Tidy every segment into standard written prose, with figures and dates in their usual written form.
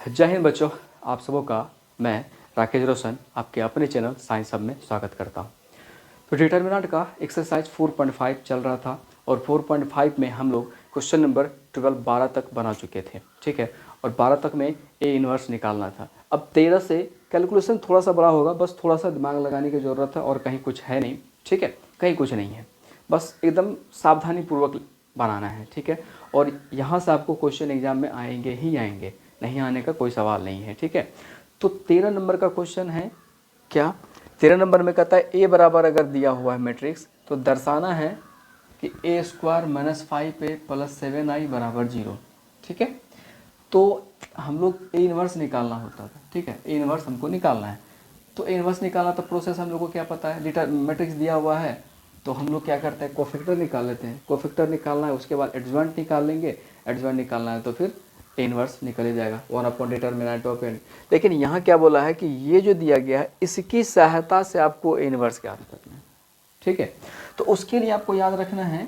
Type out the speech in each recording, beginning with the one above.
जय हिंद बच्चों, आप सबों का मैं राकेश रोशन आपके अपने चैनल साइंस हब में स्वागत करता हूं। तो डिटर्मिनेंट का एक्सरसाइज 4.5 चल रहा था और 4.5 में हम लोग क्वेश्चन नंबर 12 तक बना चुके थे, ठीक है। और 12 तक में ए इन्वर्स निकालना था। अब 13 से कैलकुलेशन थोड़ा सा बड़ा होगा, बस थोड़ा सा दिमाग लगाने की ज़रूरत है और कहीं कुछ है नहीं, ठीक है, कहीं कुछ नहीं है, बस एकदम सावधानीपूर्वक बनाना है, ठीक है। और यहाँ से आपको क्वेश्चन एग्जाम में आएंगे ही आएंगे, नहीं आने का कोई सवाल नहीं है, ठीक है। तो 13 नंबर का क्वेश्चन है क्या, 13 नंबर में कहता है ए बराबर अगर दिया हुआ है मैट्रिक्स तो दर्शाना है कि ए square minus 5a plus 7i बराबर 0, ठीक है। तो हम लोग ए इन्वर्स निकालना होता था, ठीक है, ए इन्वर्स हमको निकालना है। तो ए इन्वर्स निकालना तो प्रोसेस हम लोग को क्या पता है, डिटर मैट्रिक्स दिया हुआ है तो हम लोग क्या करते हैं, कोफैक्टर निकाल लेते हैं। कोफैक्टर निकालना है, उसके बाद एडजॉइंट निकाल लेंगे, एडजॉइंट निकालना है तो फिर ए इन्वर्स निकल ही जाएगा, 1/डिटर्मिनेंट ऑफ एन। लेकिन यहाँ क्या बोला है कि ये जो दिया गया है इसकी सहायता से आपको ए इन्वर्स याद करना है, ठीक है। तो उसके लिए आपको याद रखना है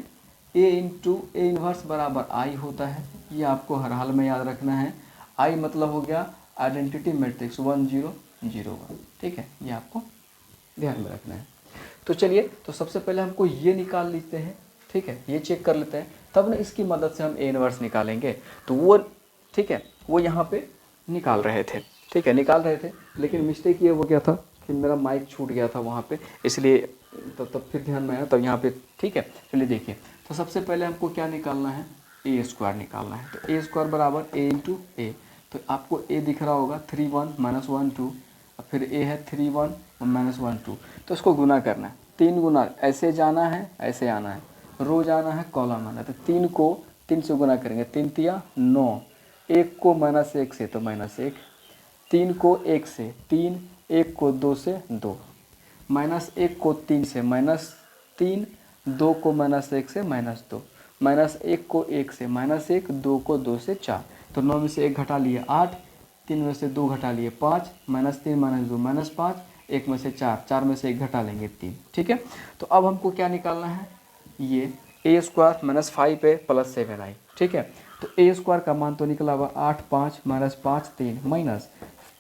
ए इंटू ए इन्वर्स बराबर आई होता है, ये आपको हर हाल में याद रखना है। आई मतलब हो गया आइडेंटिटी मैट्रिक्स 1 0 0 1, ठीक है, ये आपको ध्यान में रखना है। तो चलिए, तो सबसे पहले हमको ये निकाल लेते हैं, ठीक है, ये चेक कर लेते हैं, तब ना इसकी मदद से हम ए इन्वर्स निकालेंगे। तो वो, ठीक है, वो यहाँ पे निकाल रहे थे, ठीक है, निकाल रहे थे, लेकिन मिस्टेक ये हो गया था कि मेरा माइक छूट गया था वहाँ पे, इसलिए तब फिर ध्यान में आया, तब यहाँ पे, ठीक है। चलिए देखिए, तो सबसे पहले हमको क्या निकालना है, ए स्क्वायर निकालना है। तो ए स्क्वायर बराबर ए इंटू ए, तो आपको ए दिख रहा होगा 3 1 -1 2, फिर ए है 3 1 -1 2, तो इसको गुना करना है, 3 गुना ऐसे जाना है, ऐसे आना है, रो जाना है, कॉलम आना है। तो 3 को 3 से गुना करेंगे, 3 तिया 9, 1 को -1 से तो -1, 3 को 1 से 3, 1 को 2 से 2, -1 को 3 से -3, 2 को -1 से -2, -1 को 1 से -1, 2 को 2 से 4, तो 9 में से 1 घटा लिए 8, 3 में से 2 घटा लिए 5, -3 -2 -5, 1 में से 4, 4 में से 1 घटा लेंगे 3, ठीक है। तो अब हमको क्या निकालना है, ये ए square minus 5a plus 7i, ठीक है। तो ए स्क्वायर का मान तो निकला हुआ 8 5 -5 3 माइनस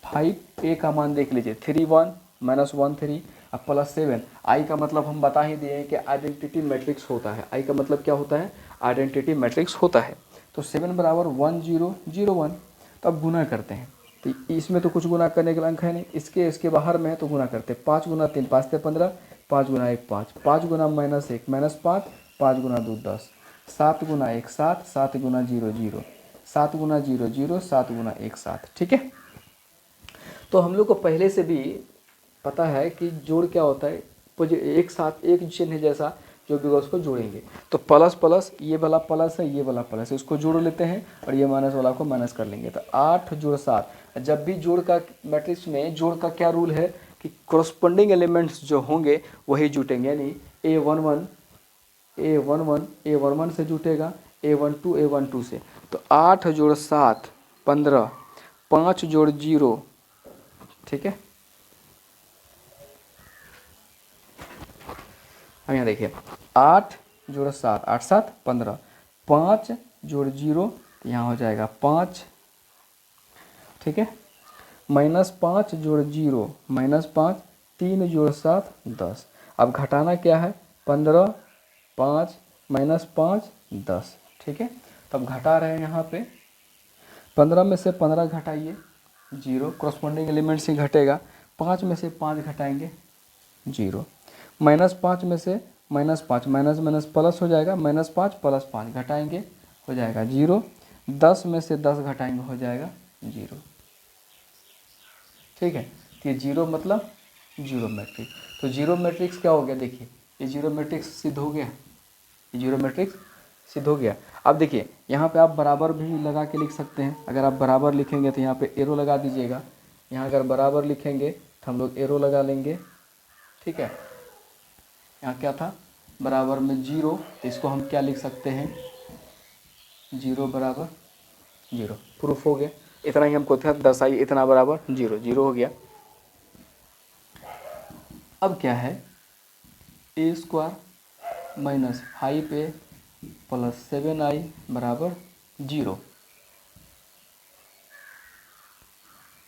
5, ए का मान देख लीजिए 3 1 -1 3 अब प्लस 7, आई का मतलब हम बता ही दिए हैं कि आइडेंटिटी मैट्रिक्स होता है। आई का मतलब क्या होता है, आइडेंटिटी मैट्रिक्स होता है। तो 7 बराबर 1 0 0 1, तो अब गुना करते हैं। तो इसमें तो कुछ गुना करने के लिए अंक है नहीं, इसके बाहर में है तो गुना करते हैं। 5 गुना 3 5 × 15, 5 गुना 1 5, 5 गुना -1 -5, 5 गुना 2 10, 7 गुना 1 7, 7 गुना 0 0, 7 गुना 0 0, 7 गुना 1 7, ठीक है। तो हम लोग को पहले से भी पता है कि जोड़ क्या होता है, एक साथ एक चिन्ह जैसा जो भी होगा उसको जोड़ेंगे। तो प्लस प्लस, ये वाला प्लस है, ये वाला प्लस है, इसको जोड़ लेते हैं और ये माइनस वाला को माइनस कर लेंगे। तो 8 जोड़ 7, जब भी जोड़ का मैट्रिक्स में जोड़ का क्या रूल है कि कॉरस्पॉन्डिंग एलिमेंट्स जो होंगे वही जुटेंगे, यानी A11 A11 से जुटेगा, A12 से। तो 8 जोड़ 7 15, 5 जोड़ 0, ठीक है। अब यहाँ देखिए 8 जोड़ 7 8 7 15, 5 जोड़ 0 यहाँ हो जाएगा 5, ठीक है, -5 जोड़ 0 -5, 3 जोड़ 7 10। अब घटाना क्या है, 15 5 -5 10, ठीक है। तब घटा रहे हैं यहाँ पे, 15 में से 15 घटाइए 0, कॉरस्पॉन्डिंग एलिमेंट से घटेगा। 5 में से 5 घटाएंगे 0, -5 में से -5 माइनस प्लस हो जाएगा, -5 + 5 घटाएंगे हो जाएगा 0, 10 में से 10 घटाएंगे हो जाएगा 0, ठीक है। तो ये 0 मतलब जीरो मैट्रिक्स। तो जीरो मैट्रिक्स क्या हो गया, देखिए ये जीरो मैट्रिक्स सिद्ध हो गया, ये जीरो मैट्रिक्स सिद्ध हो गया। अब देखिए यहाँ पे आप बराबर भी लगा के लिख सकते हैं। अगर आप बराबर लिखेंगे तो यहाँ पे एरो लगा दीजिएगा। यहाँ अगर बराबर लिखेंगे तो हम लोग एरो लगा लेंगे, ठीक है। यहाँ क्या था, बराबर में 0, तो इसको हम क्या लिख सकते हैं, 0 बराबर 0, प्रूफ हो गया। इतना ही हमको था, दर्शाइए इतना बराबर 0, 0 हो गया। अब क्या है, ए square minus 5a plus 7i बराबर 0।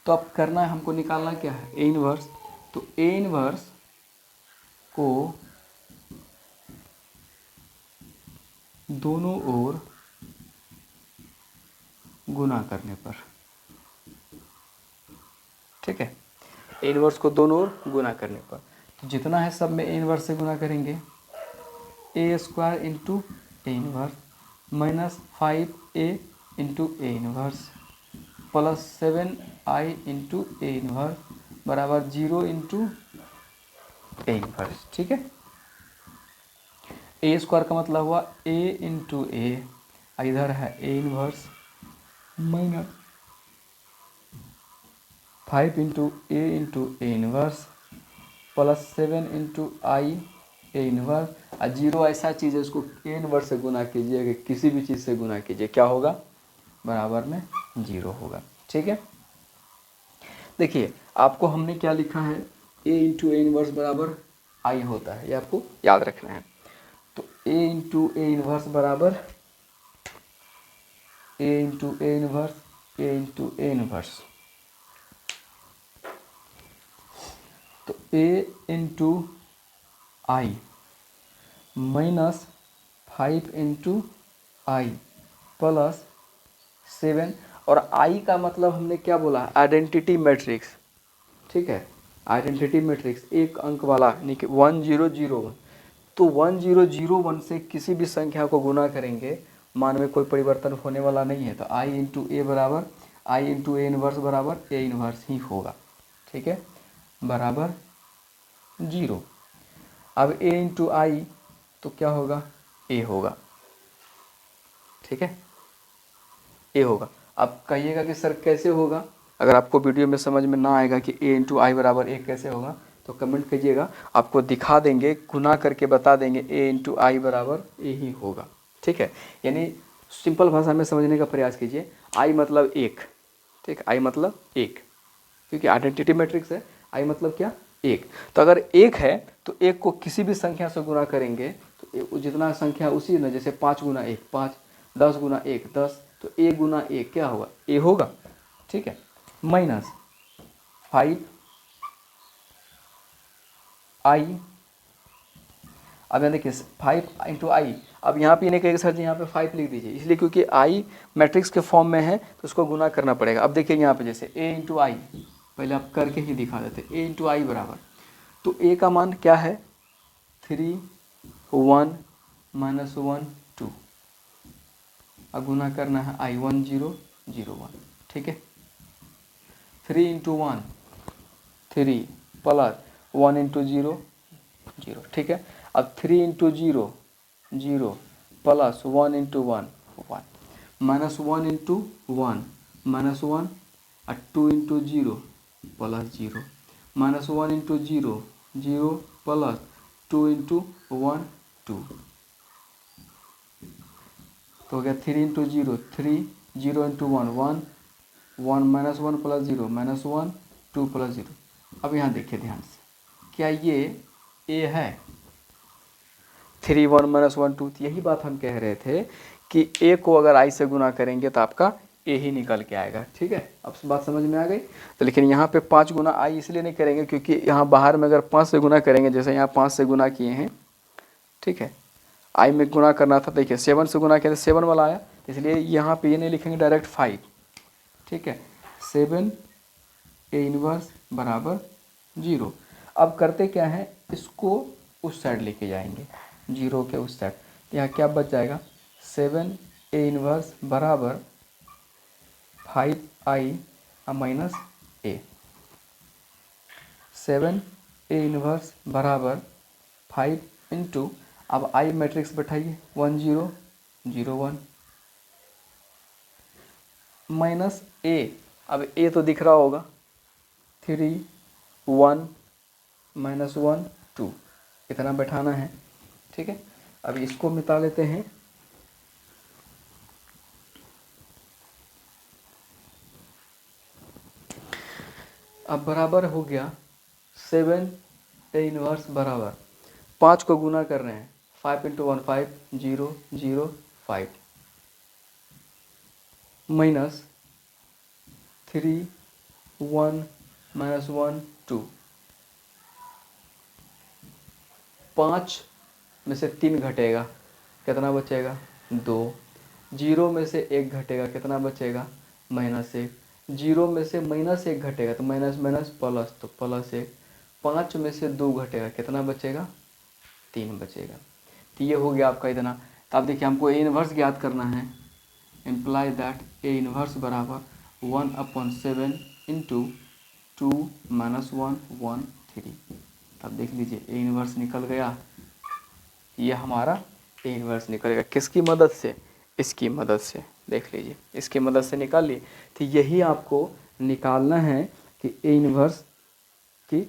तो अब करना है हमको, निकालना क्या है, ए इनवर्स। तो ए इनवर्स को दोनों ओर गुना करने पर, ठीक है, ए इनवर्स को दोनों ओर गुना करने पर, तो जितना है सब में ए इनवर्स से गुना करेंगे, A square into A inverse minus 5a into A inverse plus 7i into A inverse बराबर 0 इंटू ए इनवर्स, ठीक है। ए स्क्वायर का मतलब हुआ ए इंटू ए, इधर है ए inverse minus 5 into A inverse plus 7 into I A inverse, और 0 ऐसा चीज़ है उसको ए इनवर्स से गुना कीजिए, किसी भी चीज़ से गुना कीजिए, क्या होगा, बराबर में 0 होगा, ठीक है। देखिए आपको हमने क्या लिखा है, ए इंटू ए इनवर्स बराबर आई होता है, ये आपको याद रखना है। तो ए इंटू ए इनवर्स बराबर A into A inverse A into A inverse, तो A into I minus 5 into I plus 7, और आई का मतलब हमने क्या बोला, आइडेंटिटी मैट्रिक्स, ठीक है, आइडेंटिटी मैट्रिक्स एक अंक वाला, यानी कि 1001, तो 1001 से किसी भी संख्या को गुना करेंगे, मान में कोई परिवर्तन होने वाला नहीं है, तो आई इंटू ए बराबर आई इंटू ए इनवर्स बराबर ए इनवर्स ही होगा, ठीक है, बराबर 0। अब ए इंटू आई तो क्या होगा, ए होगा, ठीक है, ए होगा। अब कहिएगा कि सर कैसे होगा, अगर आपको वीडियो में समझ में ना आएगा कि ए इंटू आई बराबर ए कैसे होगा, तो कमेंट कीजिएगा, आपको दिखा देंगे, गुना करके बता देंगे, ए इंटू आई बराबर ए ही होगा, ठीक है। यानी सिंपल भाषा में समझने का प्रयास कीजिए, आई मतलब एक, ठीक, आई मतलब एक, क्योंकि आइडेंटिटी मैट्रिक्स है, आई मतलब क्या, एक। तो अगर एक है तो एक को किसी भी संख्या से गुना करेंगे तो जितना संख्या उसी ना, जैसे 5 गुना 1 5, 10 गुना 1 10, तो ए गुना ए क्या होगा, ए होगा, ठीक है, माइनस 5 आई, अब यहाँ देखिए 5 इंटू आई, अब यहाँ पे नहीं कहेगा सर जी यहाँ पे 5 लिख दीजिए, इसलिए क्योंकि आई मैट्रिक्स के फॉर्म में है तो उसको गुना करना पड़ेगा। अब देखिए यहाँ पे जैसे ए इंटू आई, पहले आप करके ही दिखा देते, ए इंटू आई बराबर, तो ए का मान क्या है, 3 1 माइनस 1 2, अब गुना करना है आई 1 0 0 1, ठीक है, 3 इंटू 1 3 प्लस 1 इंटू 0 0, ठीक है। अब 3 into 0 0 plus 1 into 1 1 minus 1 into 1 minus 1 और 2 into 0 plus 0 minus 1 into 0 0 plus 2 into 1 2, तो हो गया 3 into 0 3 0 into 1 1 1 minus 1 plus 0 minus 1 2 plus 0। अब यहाँ देखिए ध्यान से, क्या ये ए है, 3 1 माइनस 1 2, यही बात हम कह रहे थे कि ए को अगर आई से गुना करेंगे तो आपका ए ही निकल के आएगा, ठीक है। अब बात समझ में आ गई। तो लेकिन यहाँ पे 5 गुना आई इसलिए नहीं करेंगे क्योंकि यहाँ बाहर में अगर 5 से गुना करेंगे, जैसे यहाँ 5 से गुना किए हैं, ठीक है, आई में गुना करना था, देखिए 7 से गुना किया तो 7 वाला आया, इसलिए यहाँ पे ये नहीं लिखेंगे, डायरेक्ट 5, ठीक है, 7 ए इनवर्स बराबर 0। अब करते क्या है, इसको उस साइड लेके जाएंगे, 0 के उस साइड, यहाँ क्या बच जाएगा, 7 ए इनवर्स बराबर 5i माइनस ए, 7 ए इनवर्स बराबर 5 इंटू, अब आई मैट्रिक्स बैठाइए 1 0 0 1 माइनस ए, अब ए तो दिख रहा होगा, 3 1 माइनस 1 2, इतना बैठाना है, ठीक है। अब इसको मिटा लेते हैं, अब बराबर हो गया 7 ए इनवर्स बराबर 5 को गुना कर रहे हैं, 5 इंटू 1 5 0 0 5 माइनस 3 1 माइनस 1 2, 5 में से 3 घटेगा, कितना बचेगा 2। 0 में से 1 घटेगा, कितना बचेगा -1। 0 में से -1 घटेगा तो माइनस माइनस प्लस, तो +1। 5 में से 2 घटेगा, कितना बचेगा 3 बचेगा। तो ये हो गया आपका इतना। तो आप देखिए हमको ए इन्वर्स ज्ञात करना है, इम्प्लाई दैट ए इन्वर्स बराबर 1/7 इंटू 2 माइनस 1 1 3। तब देख लीजिए ए इन्वर्स निकल गया, ये हमारा ए इन्वर्स निकलेगा किसकी मदद से, इसकी मदद से। देख लीजिए इसकी मदद से निकाल लिए। तो यही आपको निकालना है कि ए इन्वर्स की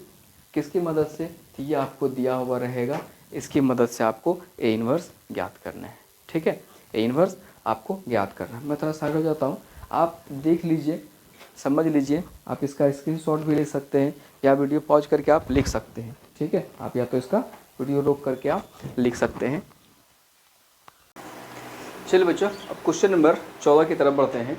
किसकी मदद से, तो ये आपको दिया हुआ रहेगा, इसकी मदद से आपको ए इन्वर्स ज्ञात करना है। ठीक है, ए इन्वर्स आपको ज्ञात करना है। मैं थोड़ा साइड हो जाता हूँ, आप देख लीजिए, समझ लीजिए। आप इसका स्क्रीनशॉट भी ले सकते हैं या वीडियो पॉज करके आप लिख सकते हैं। ठीक है, आप या तो इसका वीडियो रोक करके आप लिख सकते हैं। चलिए बच्चों, अब क्वेश्चन नंबर 14 की तरफ बढ़ते हैं।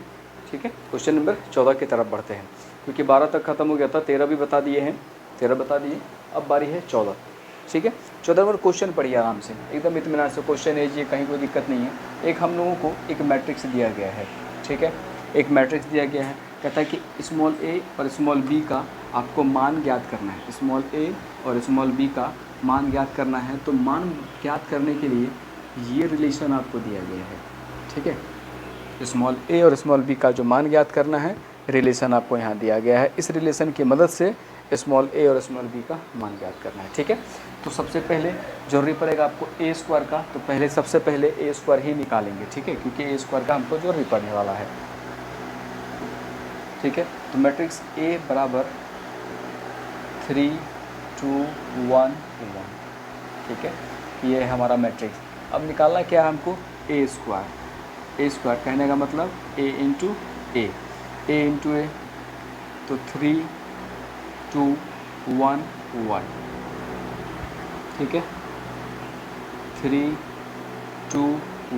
ठीक है, क्वेश्चन नंबर 14 की तरफ बढ़ते हैं, क्योंकि 12 तक खत्म हो गया था, 13 भी बता दिए हैं, 13 बता दिए, अब बारी है 14। ठीक है, 14 नंबर क्वेश्चन पढ़िए आराम से, एकदम इत्मीनान से क्वेश्चन है जी, कहीं कोई दिक्कत नहीं है। एक हम लोगों को एक मैट्रिक्स दिया गया है। ठीक है, एक मैट्रिक्स दिया गया है, कहता है कि स्मॉल ए और स्मॉल बी का आपको मान ज्ञात करना है। स्मॉल ए और स्मॉल बी का मान ज्ञात करना है। तो मान ज्ञात करने के लिए ये रिलेशन आपको दिया गया है। ठीक है, स्मॉल ए और स्मॉल बी का जो मान ज्ञात करना है, रिलेशन आपको यहाँ दिया गया है। इस रिलेशन की मदद से स्मॉल ए और स्मॉल बी का मान ज्ञात करना है। ठीक है, तो सबसे पहले जरूरी पड़ेगा आपको ए स्क्वायर का, तो पहले सबसे पहले ए स्क्वायर ही निकालेंगे। ठीक है, क्योंकि ए स्क्वायर का हमको जरूरी पड़ने वाला है। ठीक है, तो मैट्रिक्स ए बराबर 3 2 1 1। ठीक है, ये है हमारा मैट्रिक्स। अब निकालना क्या है हमको, ए स्क्वायर। ए स्क्वायर कहने का मतलब ए इंटू ए, ए इंटू ए, तो 3 2 1 1। ठीक है, 3 2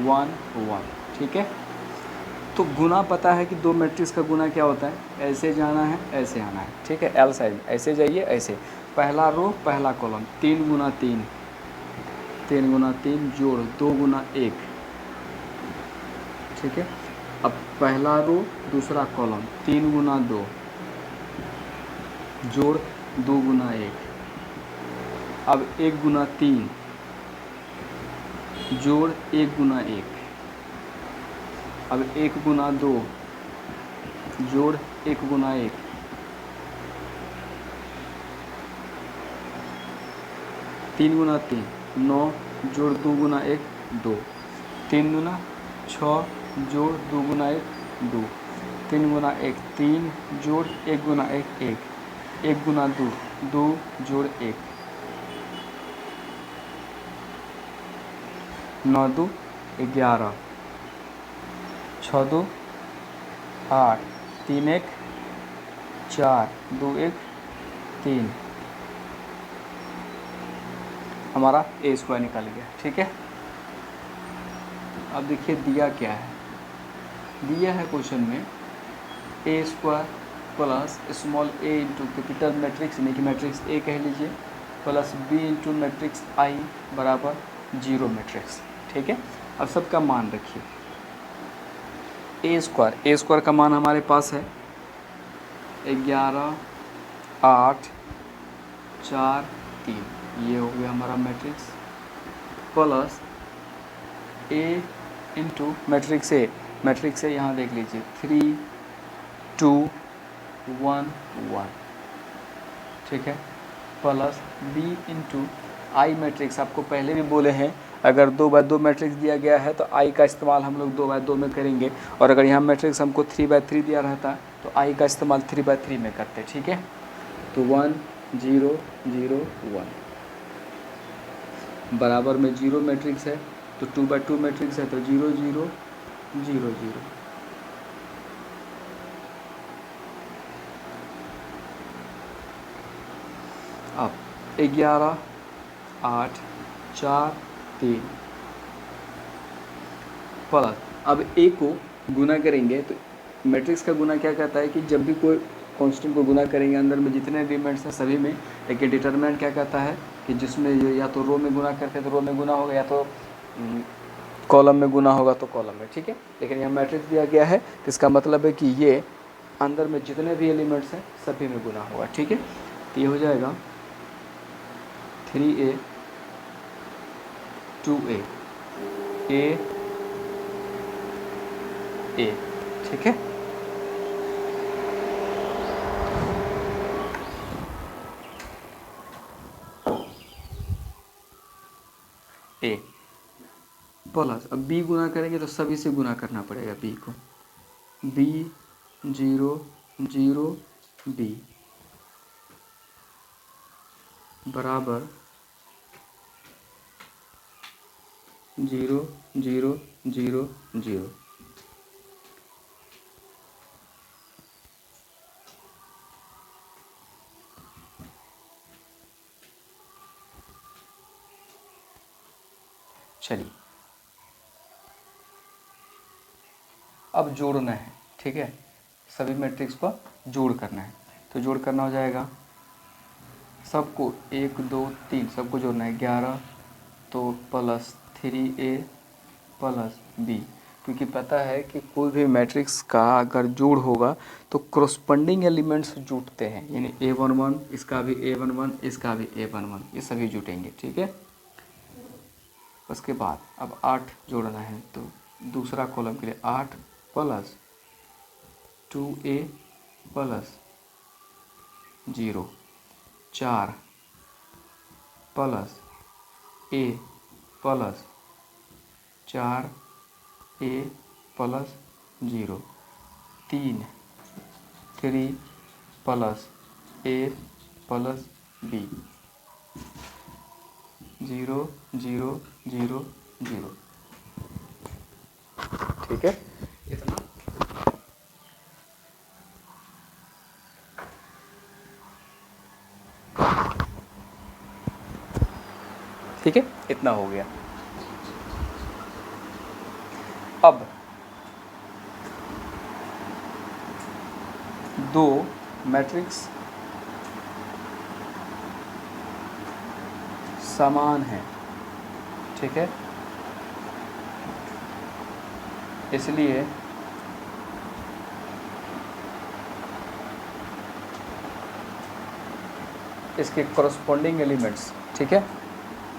1 1। ठीक है, तो गुना पता है कि दो मैट्रिक्स का गुना क्या होता है, ऐसे जाना है ऐसे आना है। ठीक है, एल साइज ऐसे जाइए ऐसे, पहला रो पहला कॉलम, 3 गुना 3, 3 गुना 3 जोड़ 2 गुना 1। ठीक है, अब पहला रो दूसरा कॉलम, 3 गुना 2 जोड़ 2 गुना 1। अब 1 गुना 3 जोड़ 1 गुना 1। अब 1 गुना 2 जोड़ 1 गुना 1। 3 गुना 3 9 जोड़ 2 गुना 1 2। 3 गुना 6 जोड़ 2 गुना 1 2। 3 गुना 1 3 जोड़ 1 गुना 1 1। 1 गुना 2 2 जोड़ 1। 9 2 11, 6 2 8, 3 1 4, 2 1 3। हमारा ए स्क्वायर निकल गया। ठीक है, अब देखिए दिया क्या है, दिया है क्वेश्चन में ए स्क्वायर प्लस स्मॉल ए इंटू कैपिटल मैट्रिक्स यानी कि मैट्रिक्स ए कह लीजिए, प्लस बी इंटू मैट्रिक्स आई बराबर 0 मैट्रिक्स। ठीक है, अब सबका मान रखिए। ए स्क्वायर का मान हमारे पास है 11 8 4 3, ये हो गया हमारा matrix, plus A into matrix A यहाँ देख लीजिए 3 2 1 1। ठीक है, प्लस बी इंटू आई मैट्रिक्स, आपको पहले भी बोले हैं अगर 2/2 मैट्रिक्स दिया गया है तो आई का इस्तेमाल हम लोग 2/2 में करेंगे, और अगर यहाँ मैट्रिक्स हमको 3/3 दिया रहता तो आई का इस्तेमाल 3/3 में करते। ठीक है, तो 1 0 0 1 बराबर में 0 मैट्रिक्स है, तो 2/2 मैट्रिक्स है तो 0 0 0 0। अब 11 8 4 3 प्लस, अब ए को गुना करेंगे तो मैट्रिक्स का गुना क्या कहता है कि जब भी कोई कांस्टेंट को गुना करेंगे अंदर में जितने एलिमेंट्स हैं सभी में। लेकिन डिटरमिनेंट क्या कहता है कि जिसमें या तो रो में गुना करते हैं तो रो में गुना होगा, या तो कॉलम में गुना होगा तो कॉलम में, ठीक है। लेकिन यहाँ मैट्रिक्स दिया गया है तो इसका मतलब है कि ये अंदर में जितने भी एलिमेंट्स हैं सभी में गुना होगा, ठीक है। तो ये हो जाएगा 3a 2a a, ठीक है। a प्लस, अब b गुना करेंगे तो सभी से गुना करना पड़ेगा b को, b 0 0 b बराबर 0 0 0 0। चलिए अब जोड़ना है, ठीक है। सभी मैट्रिक्स को जोड़ करना है, तो जोड़ करना हो जाएगा सबको 1 2 3 सबको जोड़ना है 11, तो प्लस 3a प्लस b, क्योंकि पता है कि कोई भी मैट्रिक्स का अगर जोड़ होगा तो क्रॉसपेंडिंग एलिमेंट्स जुटते हैं, यानी a11 इसका भी a11 इसका भी a11, ये सभी जुटेंगे, ठीक है। उसके बाद अब 8 जोड़ना है, तो दूसरा कॉलम के लिए 8 plus 2a plus 0 4 plus a plus 4a plus 0 3 plus a plus b 0 0 0 0, ठीक है। इतना ठीक है, इतना हो गया। अब दो मैट्रिक्स समान है, ठीक है, इसलिए इसके कॉरस्पॉन्डिंग एलिमेंट्स, ठीक है,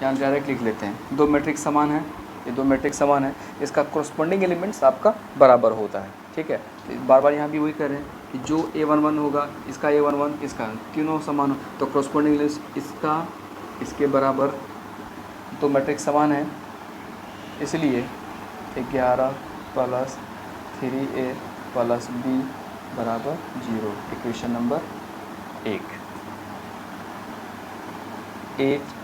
यहाँ डायरेक्ट लिख लेते हैं। दो मैट्रिक्स समान है, ये दो मैट्रिक्स समान है, इसका कॉरस्पॉन्डिंग एलिमेंट्स आपका बराबर होता है, ठीक है। तो बार बार यहाँ भी वही कर रहे हैं कि जो a11 होगा इसका a11 इसका तीनों समान हो, तो कॉरस्पॉन्डिंग एलिमेंट्स इसका इसके बराबर, दो मैट्रिक्स समान है, इसलिए 11 प्लस 3a प्लस b बराबर 0, इक्वेशन नंबर 1। 8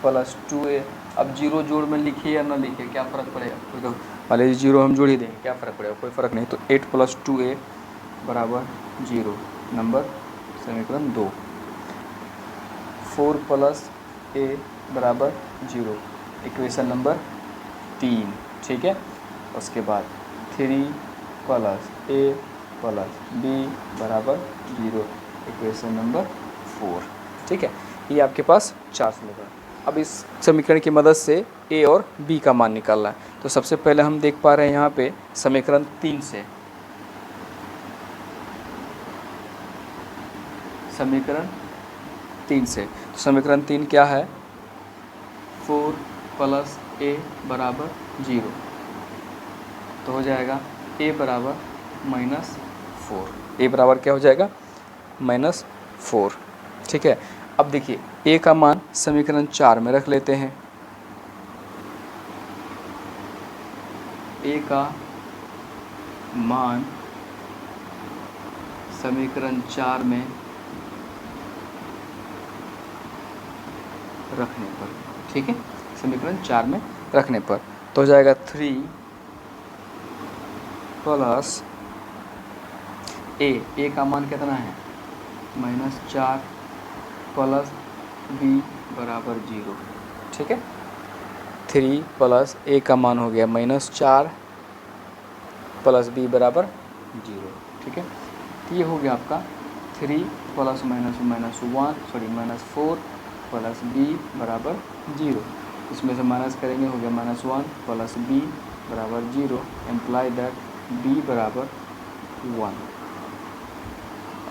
प्लस 2a, अब 0 जोड़ में लिखिए या ना लिखिए क्या फ़र्क पड़ेगा, तो पहले 0 हम जोड़ ही देंगे, क्या फ़र्क पड़ेगा, कोई फ़र्क नहीं। तो 8 प्लस 2a बराबर 0, नंबर समीकरण 2। 4 प्लस a बराबर 0, इक्वेशन नंबर 3, ठीक है। उसके बाद 3 प्लस a प्लस b बराबर 0, इक्वेशन नंबर 4, ठीक है। ये आपके पास 4 समीकरण। अब इस समीकरण की मदद से a और b का मान निकालना है। तो सबसे पहले हम देख पा रहे हैं यहाँ पे समीकरण 3 से, समीकरण 3 से, तो समीकरण 3 क्या है, 4 प्लस a बराबर 0, तो हो जाएगा a बराबर -4, a बराबर क्या हो जाएगा -4, ठीक है। अब देखिए a का मान समीकरण 4 में रख लेते हैं, a का मान समीकरण 4 में रखने पर, ठीक है, समीकरण 4 में रखने पर तो हो जाएगा 3 प्लस a का मान कितना है -4 प्लस b बराबर 0, ठीक है। 3 प्लस a का मान हो गया -4 प्लस b बराबर 0, ठीक है। तो ये हो गया आपका 3 प्लस माइनस 4 प्लस b बराबर 0। इसमें से माइनस करेंगे, हो गया -1 प्लस b बराबर 0, एम्प्लाई दैट b बराबर 1।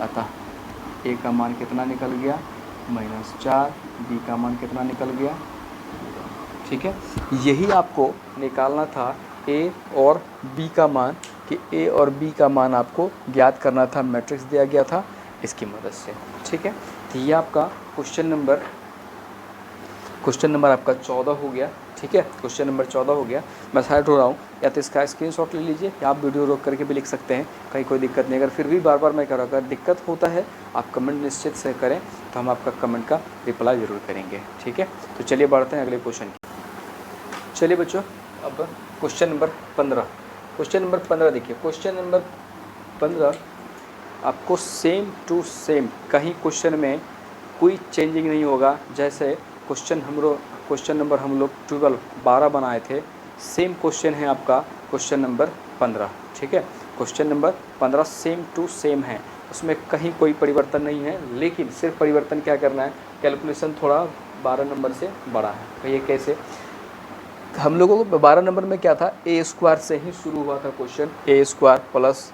अतः a का मान कितना निकल गया, -4, b का मान कितना निकल गया, ठीक है। यही आपको निकालना था a और b का मान, कि a और b का मान आपको ज्ञात करना था, मैट्रिक्स दिया गया था इसकी मदद से, ठीक है। तो ये आपका क्वेश्चन नंबर आपका 14 हो गया, ठीक है। क्वेश्चन नंबर 14 हो गया। मैं साइड हो रहा हूँ, या तो इसका स्क्रीनशॉट ले लीजिए, या आप वीडियो रोक करके भी लिख सकते हैं, कहीं कोई दिक्कत नहीं। अगर फिर भी बार बार मैं कह रहा हूँ, अगर दिक्कत होता है आप कमेंट निश्चित से करें, तो हम आपका कमेंट का रिप्लाई ज़रूर करेंगे, ठीक है। तो चलिए बढ़ते हैं अगले क्वेश्चन की। चलिए बच्चों, अब क्वेश्चन नंबर 15। क्वेश्चन नंबर 15 देखिए। क्वेश्चन नंबर 15 आपको सेम टू सेम, कहीं क्वेश्चन में कोई चेंजिंग नहीं होगा। जैसे क्वेश्चन नंबर हम लोग 12 बनाए थे, सेम क्वेश्चन है आपका क्वेश्चन नंबर 15, ठीक है। Question number 15 same to same है, उसमें कहीं कोई परिवर्तन नहीं है, लेकिन सिर्फ परिवर्तन क्या करना है, कैलकुलेशन थोड़ा 12 नंबर से बड़ा है। तो ये कैसे, हम लोगों को 12 नंबर में क्या था, ए स्क्वायर से ही शुरू हुआ था क्वेश्चन, ए स्क्वायर प्लस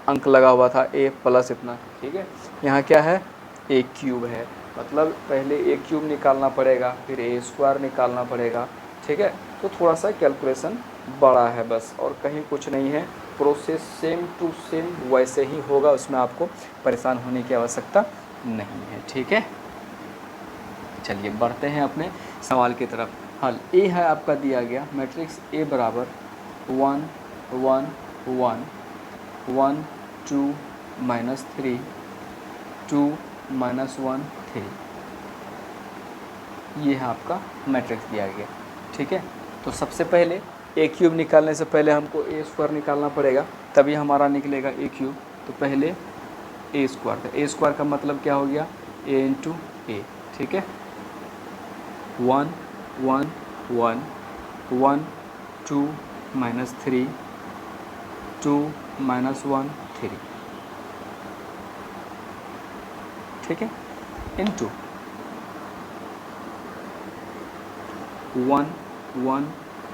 अंक लगा हुआ था ए प्लस इतना, ठीक है। यहाँ क्या है, ए क्यूब है, मतलब पहले ए क्यूब निकालना पड़ेगा, फिर ए स्क्वायर निकालना पड़ेगा, ठीक है। तो थोड़ा सा कैलकुलेशन बड़ा है बस, और कहीं कुछ नहीं है। प्रोसेस सेम टू सेम वैसे ही होगा, उसमें आपको परेशान होने की आवश्यकता नहीं है, ठीक है। चलिए बढ़ते हैं अपने सवाल की तरफ। हल ए है आपका दिया गया, मैट्रिक्स ए बराबर 1 1 1 1 2 -3 2 -1 3, ये है आपका मैट्रिक्स दिया गया, ठीक है। तो सबसे पहले ए क्यूब निकालने से पहले हमको ए स्क्वायर निकालना पड़ेगा, तभी हमारा निकलेगा ए क्यूब। तो पहले ए स्क्वायर, तो ए स्क्वायर का मतलब क्या हो गया, ए इंटू ए, ठीक है। 1 1 1 1 2 -3 2 -1 3, ठीक है, इंटू 1 1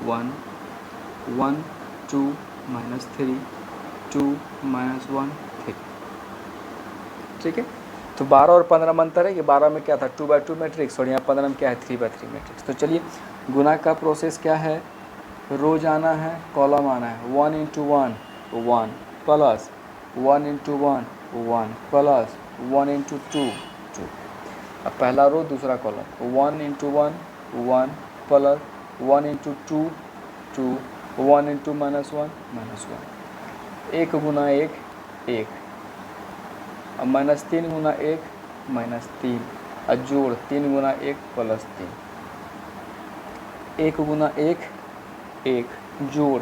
1 1 2 -3 2 -1 3, ठीक है। तो 12 और 15 में अंतर है कि 12 में क्या था 2/2 मैट्रिक्स, और यहाँ 15 में क्या है 3/3 मैट्रिक्स। तो चलिए गुना का प्रोसेस क्या है, रोज आना है, कॉलम आना है। 1 × 1 1 प्लस 1 × 1 1 प्लस 1 × 2 2। अब पहला रो दूसरा कॉलम, 1 × 1 1 प्लस 1 × 2 2 1 × -1 -1, 1 गुना 1 1, अब -3 गुना 1 -3, और जोड़ 3 गुना 1 प्लस 3, 1 गुना 1 1, जोड़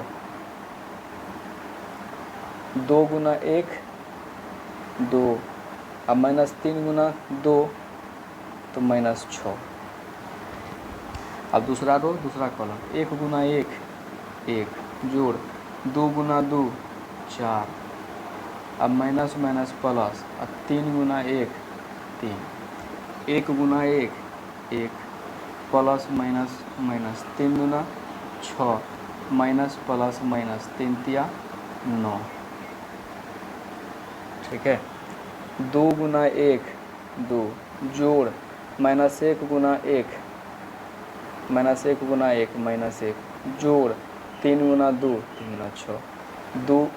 2 गुना 1 2, अब -3 गुना 2 तो -6। अब दूसरा रो दूसरा कॉलम, 1 गुना 1 1, जोड़ 2 गुना 2 4, अब माइनस माइनस प्लस, अब 3 गुना 1 3, 1 गुना 1 1, प्लस माइनस माइनस 3 गुना 6, माइनस प्लस माइनस 3 तिया 9, ठीक है। 2 गुना 1 2, जोड़ -1 गुना 1 -1 गुना 1 -1, जोड़ 3 गुना 2 3 गुना 6 2,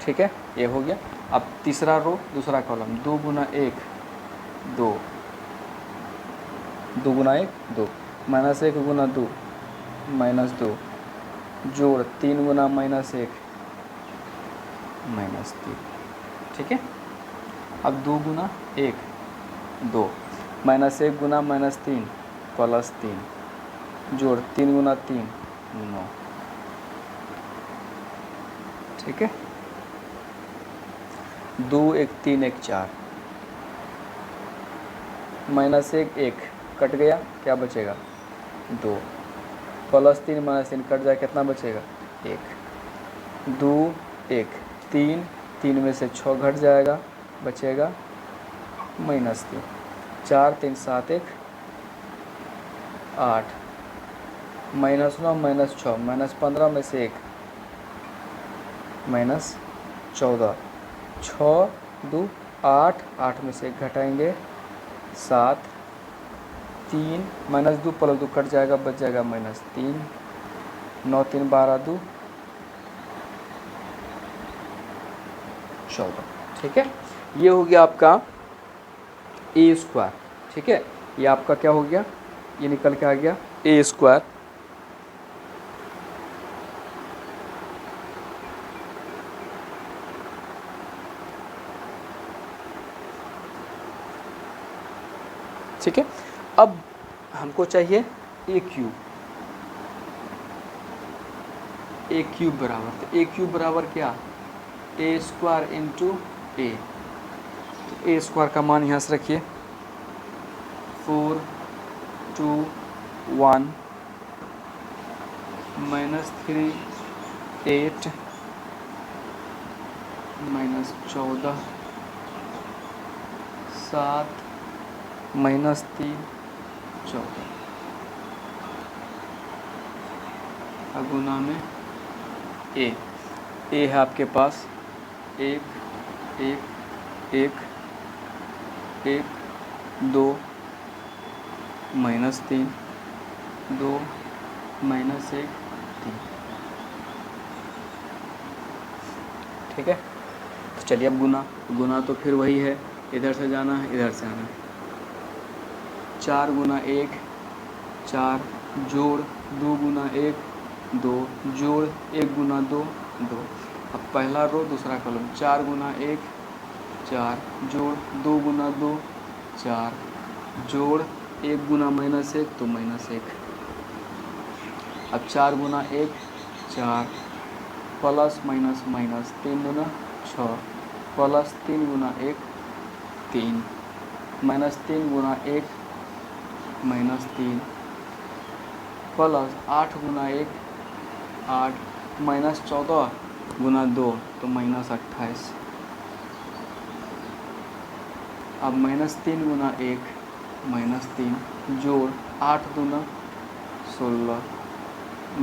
ठीक है, ये हो गया। अब तीसरा रो दूसरा कॉलम, 2 गुना 1 2, 2 गुना 1 2, -1 गुना 2 -2, जोड़ 3 गुना -1 -3, ठीक है। अब 2 गुना 1 2, -1 गुना -3 प्लस 3, जोड़ 3 गुना 3 9, ठीक है। 2 1 3 1 4, -1 1 कट गया, क्या बचेगा 2, प्लस 3 -3 कट जाए, कितना बचेगा 1, 2 1 3 3 में से 6 घट जाएगा, बचेगा -3, 4 3 7 1 8, -9 -6, -15 में से 1 -14, 6 2 8, 8 में से 1 घटाएंगे 7, 3 -2 + 2 कट जाएगा, बच जाएगा -3, 9 3 12 2 14। ठीक है, ये हो गया आपका a²। ठीक है, ये आपका क्या हो गया, ये निकल के आ गया a²। ठीक है, अब हमको चाहिए a³ बराबर, तो a³ बराबर क्या, a² × a। तो a² का मान यहाँ से रखिए 4 2 1 -3 8 -14 7 -3 14 गुना में a है आपके पास 1 1 1 1 2 -3 2 -1 3। ठीक है, तो चलिए अब गुना तो फिर वही है, इधर से जाना है इधर से आना है। 4 × 1 4 जोड़ 2 × 1 2 जोड़ 1 × 2 2। अब पहला रो दूसरा कॉलम, 4 × 1 4 जोड़ 2 × 2 4 जोड़ 1 × -1 तो -1। अब 4 × 1 4 plus minus minus 3 × 6 plus 3 × 1 3 -3 × 1 -3 plus 8 × 1 8 -14 × 2 तो -28। अब -3 × 1 -3 जोड़ 8 दूना 16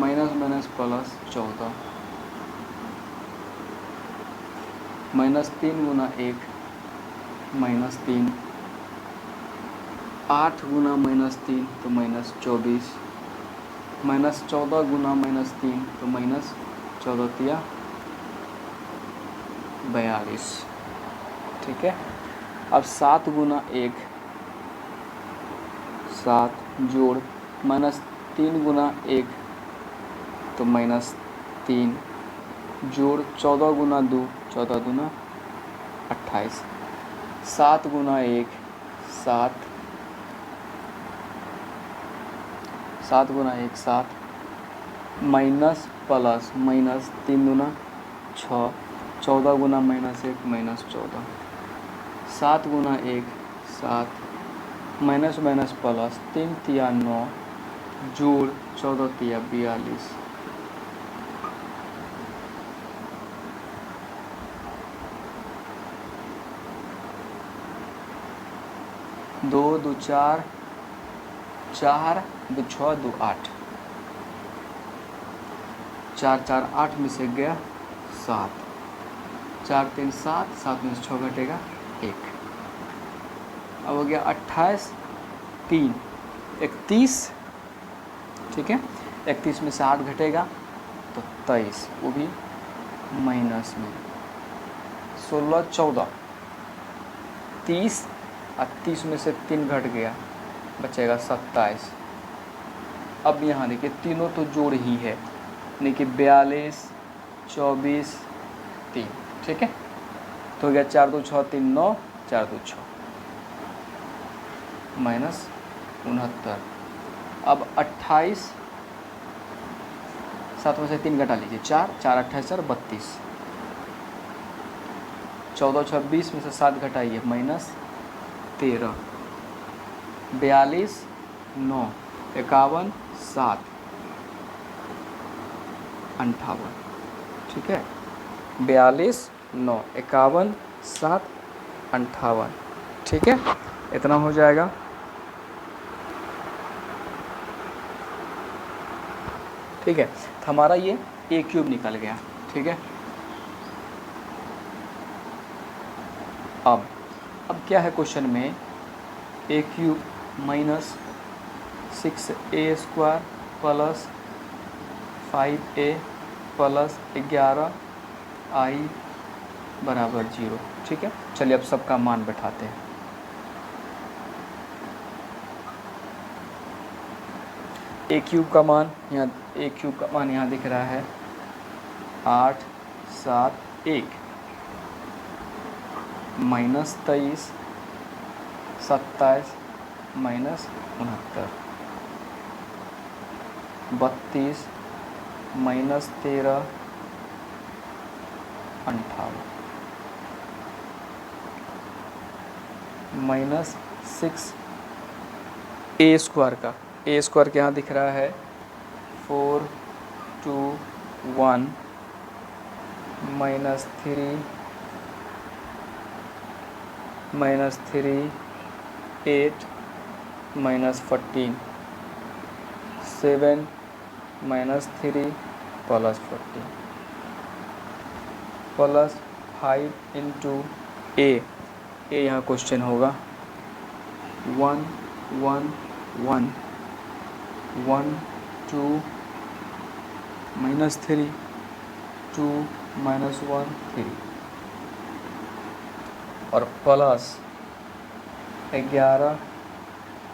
माइनस माइनस प्लस 14 -3 × 1 -3 8 × -3 तो -24 -14 × -3 तो -14 तिया 42। ठीक है, अब 7 × 1 7 जोड़ -3 × 1 तो -3 जोड़ 14 × 2 14 दूना 28 7 × 1 7 7 × 1 7 माइनस प्लस माइनस 3 दूना 6 14 × -1 -14 7 × 1 7 माइनस माइनस प्लस 3 तिया 9 जोड़ 14 तिया 42 2 2 4 4 2 6 2 8 4 4 8 में से गया 7 4 3 7 7 में से 6 घटेगा 1। अब हो गया 28 3 31। ठीक है, 31 में से 8 घटेगा तो 23, वो भी माइनस में 16 14 30 और 30 में से 3 घट गया बचेगा 27। अब यहाँ देखिए तीनों तो जोड़ ही है, यानी कि 42 24 3। ठीक है, तो हो गया 4 2 6 3 9 4 2 6 -69। अब 28 7 में से 3 घटा लीजिए 4 4 28 4 32 14 26 में से 7 घटाइए -13 42 9 51 7 58। ठीक है, 42 9 51 7 58। ठीक है, इतना हो जाएगा। ठीक है, तो हमारा ये ए क्यूब निकल गया। ठीक है, अब क्या है क्वेश्चन में, A cube minus 6a² plus 5a plus 11i बराबर 0। ठीक है, चलिए अब सबका मान बैठाते हैं। ए क्यूब का मान यहाँ दिख रहा है 8 7 1 minus 23 27 minus 69 32 minus 13 58 minus 6a² का a² के यहाँ दिख रहा है 4 2 1 minus 3 8 minus 14 7 minus 3 plus 14 plus 5 into A यहाँ क्वेश्चन होगा 1 1 1 1 2 माइनस 3 2 माइनस 1 3 और प्लस 11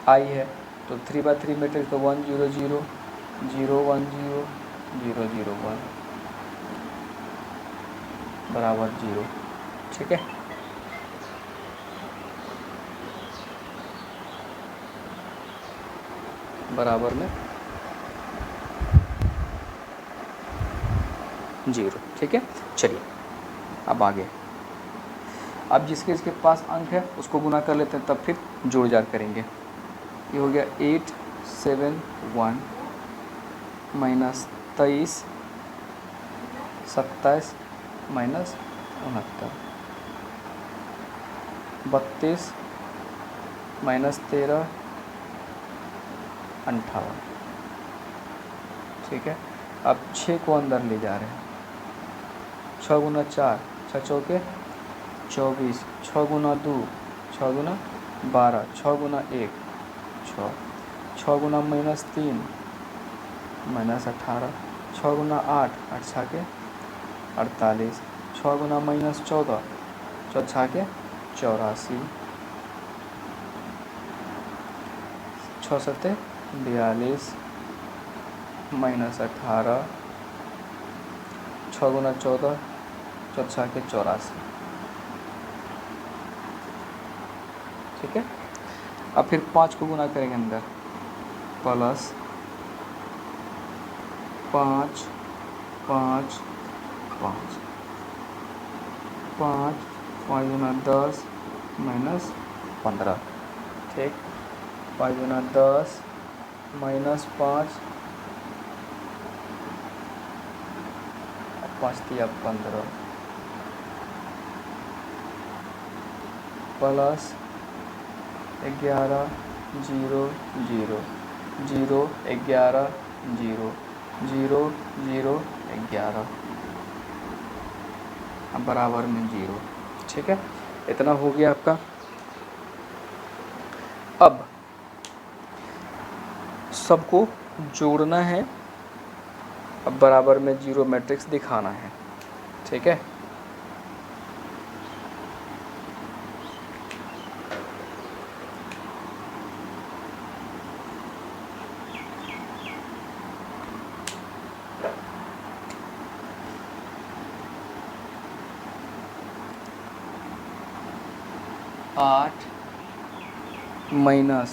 आई है तो 3/3 मैट्रिक्स तो 1 0 0 0 1 0 0 0 1 बराबर 0। ठीक है, बराबर में 0। ठीक है, चलिए अब आगे, अब जिसके इसके पास अंक है उसको गुना कर लेते हैं, तब फिर जोड़ जाड़ करेंगे। ये हो गया 8 7 1 माइनस 23 27 माइनस 69 32 माइनस 13 58। ठीक है, अब 6 को अंदर ले जा रहे हैं, 6 गुना 4 6 चौके 24 6 गुना 2 6 गुना 12 6 गुना 1 6 6 गुना माइनस 3 माइनस 18 6 गुना 8 8 छः के 48 6 गुना माइनस 14 4 के 84 6 सत्ते 42 माइनस 18 6 गुना 14 4 के 84। ठीक है, अब फिर 5 को गुना करेंगे अंदर, प्लस 5 5 5 5 5 गुना 10 माइनस 15। ठीक, 5 गुना 10 माइनस 5 5 दिया 15 प्लस 11 0 0 0 11 0 0 0 11 अब बराबर में 0। ठीक है, इतना हो गया आपका। अब सबको जोड़ना है, अब बराबर में 0 मैट्रिक्स दिखाना है। ठीक है, आठ माइनस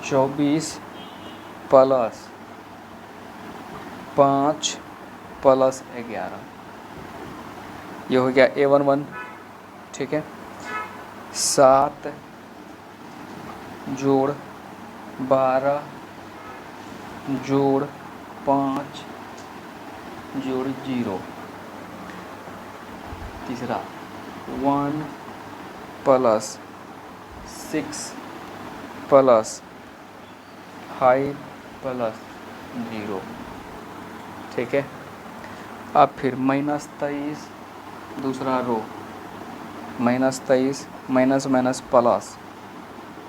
24 प्लस 5 प्लस 11, ये हो गया A11। ठीक है, 7 जोड़ 12 जोड़ 5 जोड़ 0, तीसरा 1 प्लस 6 प्लस 5 प्लस 0। ठीक है। अब फिर -23 दूसरा रो, -23 minus minus plus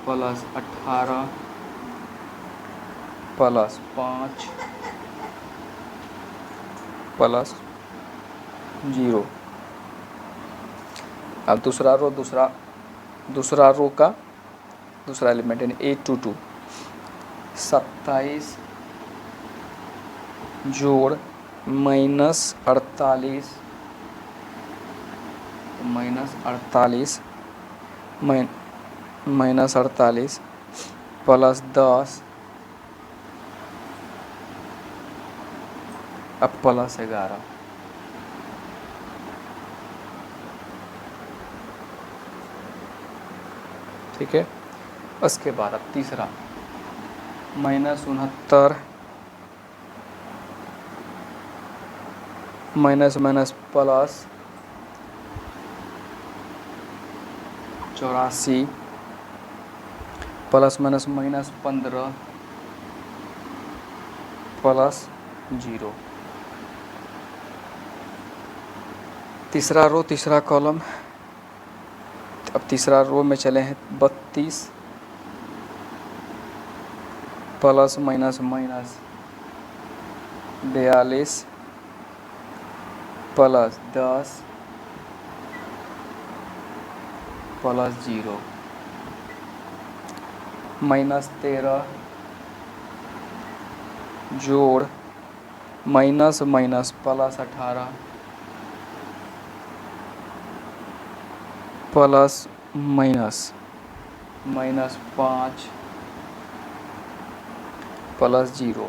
18 plus 5 plus 0। अब दूसरा रो का दूसरा एलिमेंट यानी 822 27 जोड़ -48 -48 प्लस 10 अब प्लस 11। ठीक है। उसके बाद अब तीसरा -69 minus minus plus 84 plus minus -15 plus 0। तीसरा रो तीसरा कॉलम। अब तीसरा रो में चले हैं 32 प्लस माइनस 42 प्लस 10 प्लस 0 -13 जोड़ minus minus plus 18 plus -5 plus 0।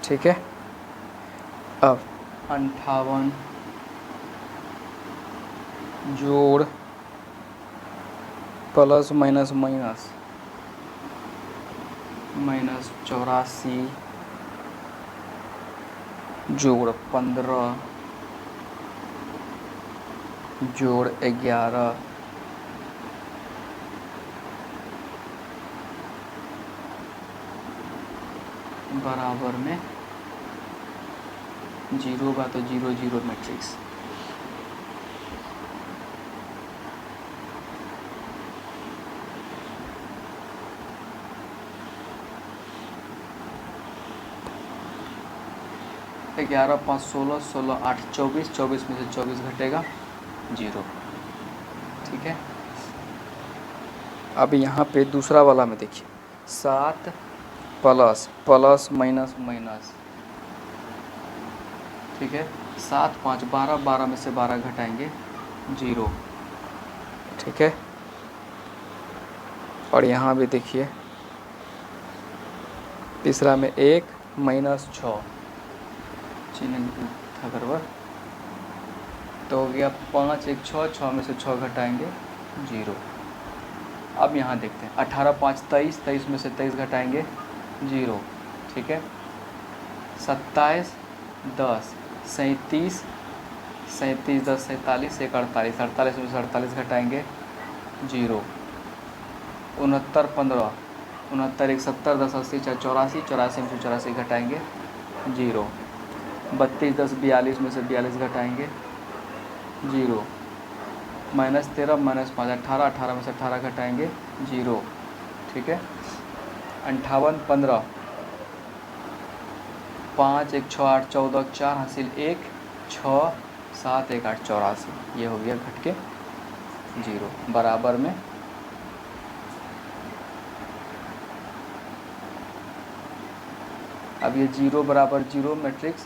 ठीक है। अब 58 जोड़ प्लस माइनस -84 जोड़ 15 जोड़ 11 बराबर में 0 का तो 0 0 मैट्रिक्स। ग्यारह 5 16 16 8 24 24 में से 24 घटेगा 0। ठीक है। अब यहाँ पे दूसरा वाला में देखिए 7 प्लस प्लस माइनस माइनस। ठीक है। 7 5 12 12 में से 12 घटाएंगे 0। ठीक है। और यहाँ भी देखिए तीसरा में 1 -6 चिन्ह था गड़बड़ तो हो गया 5 1 6 6 में से 6 घटाएंगे 0। अब यहाँ देखते हैं 18 5 23 23 में से 23 घटाएंगे 0। ठीक है। 27 10 37 37 10 47 1 48 48 में से 48 घटाएंगे 0। 69 15 69 1 70 10 80 84 84 में से 84 घटाएंगे 0। 32 10 42 में से 42 घटाएंगे 0। -13 -5 18 18 में से 18 घटाएंगे 0। ठीक है। 58 15 5 1 6 8 14 4 हासिल 1 6 7 1 8 84 ये हो गया घट के 0 बराबर में अब ये 0 बराबर 0 मैट्रिक्स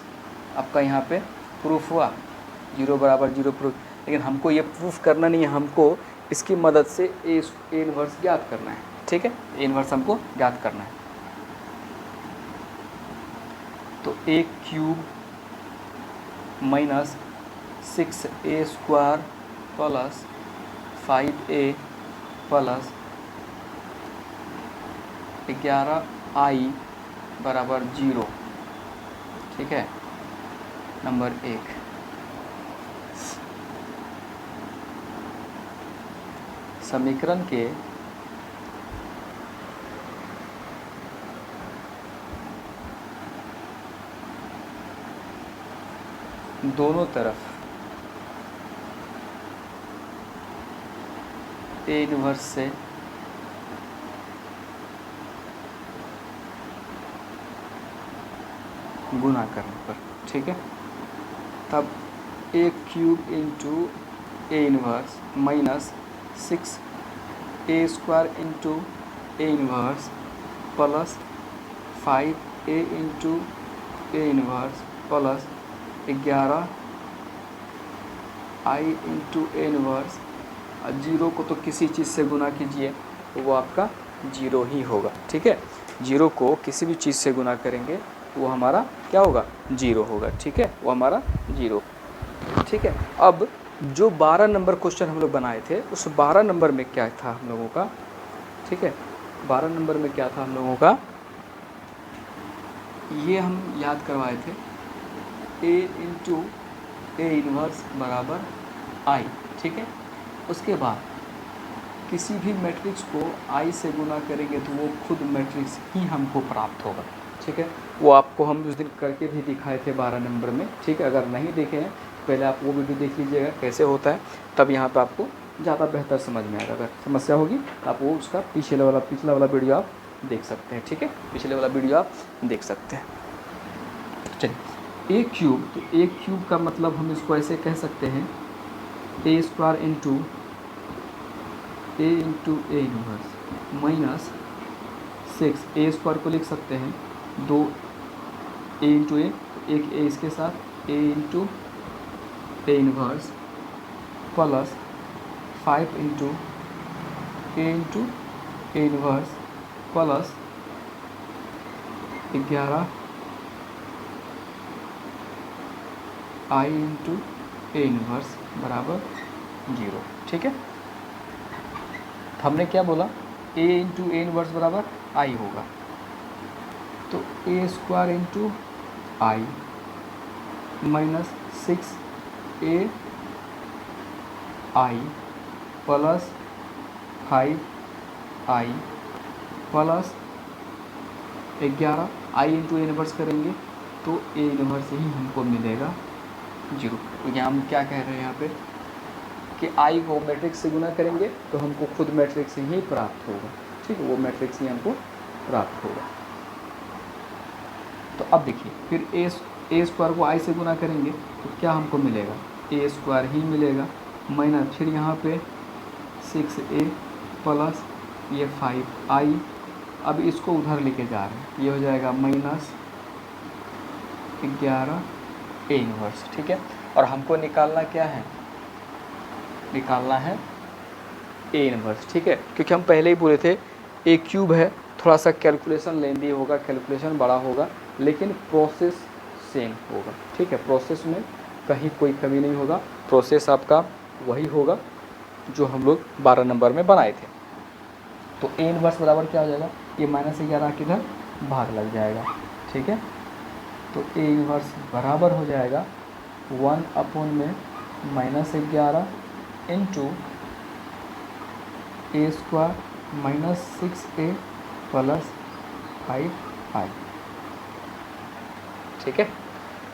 आपका यहाँ पे प्रूफ हुआ। 0 बराबर 0 प्रूफ। लेकिन हमको ये प्रूफ करना नहीं है, हमको इसकी मदद से ए इनवर्स ज्ञात करना है। ठीक है। ए इनवर्स हमको ज्ञात करना है। तो A³ minus 6A² plus 5A plus 11I बराबर 0, ठीक है। नंबर 1, समीकरण के दोनों तरफ ए इनवर्स से गुना करने पर, ठीक है, तब A cube into A inverse minus 6 A square into A inverse plus 5 A into A inverse plus 11 I into A inverse. 0 को तो किसी चीज़ से गुना कीजिए तो वो आपका 0 ही होगा, ठीक है। 0 को किसी भी चीज़ से गुना करेंगे वो हमारा क्या होगा, 0 होगा, ठीक है, वो हमारा 0, ठीक है। अब जो 12 नंबर क्वेश्चन हम लोग बनाए थे उस 12 नंबर में क्या था हम लोगों का, ठीक है, 12 नंबर में क्या था हम लोगों का, ये हम याद करवाए थे, ए इंटू ए इनवर्स बराबर आई, ठीक है। उसके बाद किसी भी मैट्रिक्स को आई से गुना करेंगे तो वो खुद मैट्रिक्स ही हमको प्राप्त होगा, ठीक है। वो आपको हम उस दिन करके भी दिखाए थे 12 नंबर में, ठीक है। अगर नहीं देखे हैं पहले आप वो वीडियो देख लीजिएगा कैसे होता है, तब यहाँ पे आपको ज़्यादा बेहतर समझ में आएगा। अगर समस्या होगी तो आप वो उसका पिछला वाला वीडियो आप देख सकते हैं, ठीक है, पिछले वाला वीडियो आप देख सकते हैं। चलिए, ए क्यूब, तो ए क्यूब का मतलब हम इसको ऐसे कह सकते हैं, A square into A inverse minus 6, A square को लिख सकते हैं 2 ए इंटू ए, एक ए इसके साथ A into A inverse plus 5 into A inverse plus 11 I into A inverse बराबर 0, ठीक है। हमने क्या बोला, ए इंटू ए इनवर्स बराबर आई होगा, तो A square into I minus 6 A I plus 5 I plus 11 I into A inverse करेंगे तो ए इनवर्स ही हमको मिलेगा 0। तो यहाँ हम क्या कह रहे हैं यहाँ पे कि आई को मैट्रिक्स से गुना करेंगे तो हमको खुद मैट्रिक्स ही प्राप्त होगा, ठीक है, वो मैट्रिक्स ही हमको प्राप्त होगा। तो अब देखिए, फिर ए स्क्वायर को आई से गुना करेंगे तो क्या हमको मिलेगा, ए स्क्वायर ही मिलेगा माइनस फिर यहाँ पे 6a प्लस ये 5i। अब इसको उधर लेके जा रहे हैं, ये हो जाएगा माइनस 11 ए इनवर्स, ठीक है। और हमको निकालना क्या है, निकालना है ए इनवर्स, ठीक है, क्योंकि हम पहले ही बोले थे ए क्यूब है, थोड़ा सा कैलकुलेशन लेंदी होगा, कैलकुलेशन बड़ा होगा, लेकिन प्रोसेस सेम होगा, ठीक है। प्रोसेस में कहीं कोई कमी नहीं होगा, प्रोसेस आपका वही होगा जो हम लोग 12 नंबर में बनाए थे। तो ए इनवर्स बराबर क्या हो जाएगा, ये -11 किधर भाग लग जाएगा, ठीक है। तो ए इनवर्स बराबर हो जाएगा 1 में -11 into A square minus 6a plus 5i, ठीक है,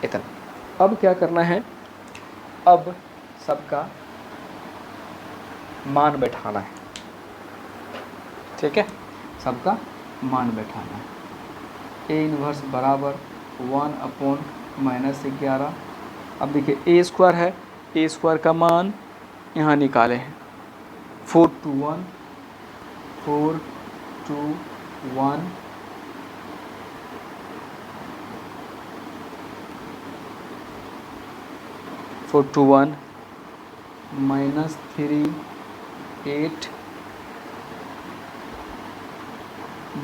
इतना। अब क्या करना है, अब सबका मान बैठाना है, ठीक है, सबका मान बैठाना है। ए इनवर्स बराबर 1 - 11। अब देखिए ए स्क्वायर है, ए स्क्वायर का मान यहाँ निकाले हैं 4 to 1 4 to 1 4 to 1 -3 8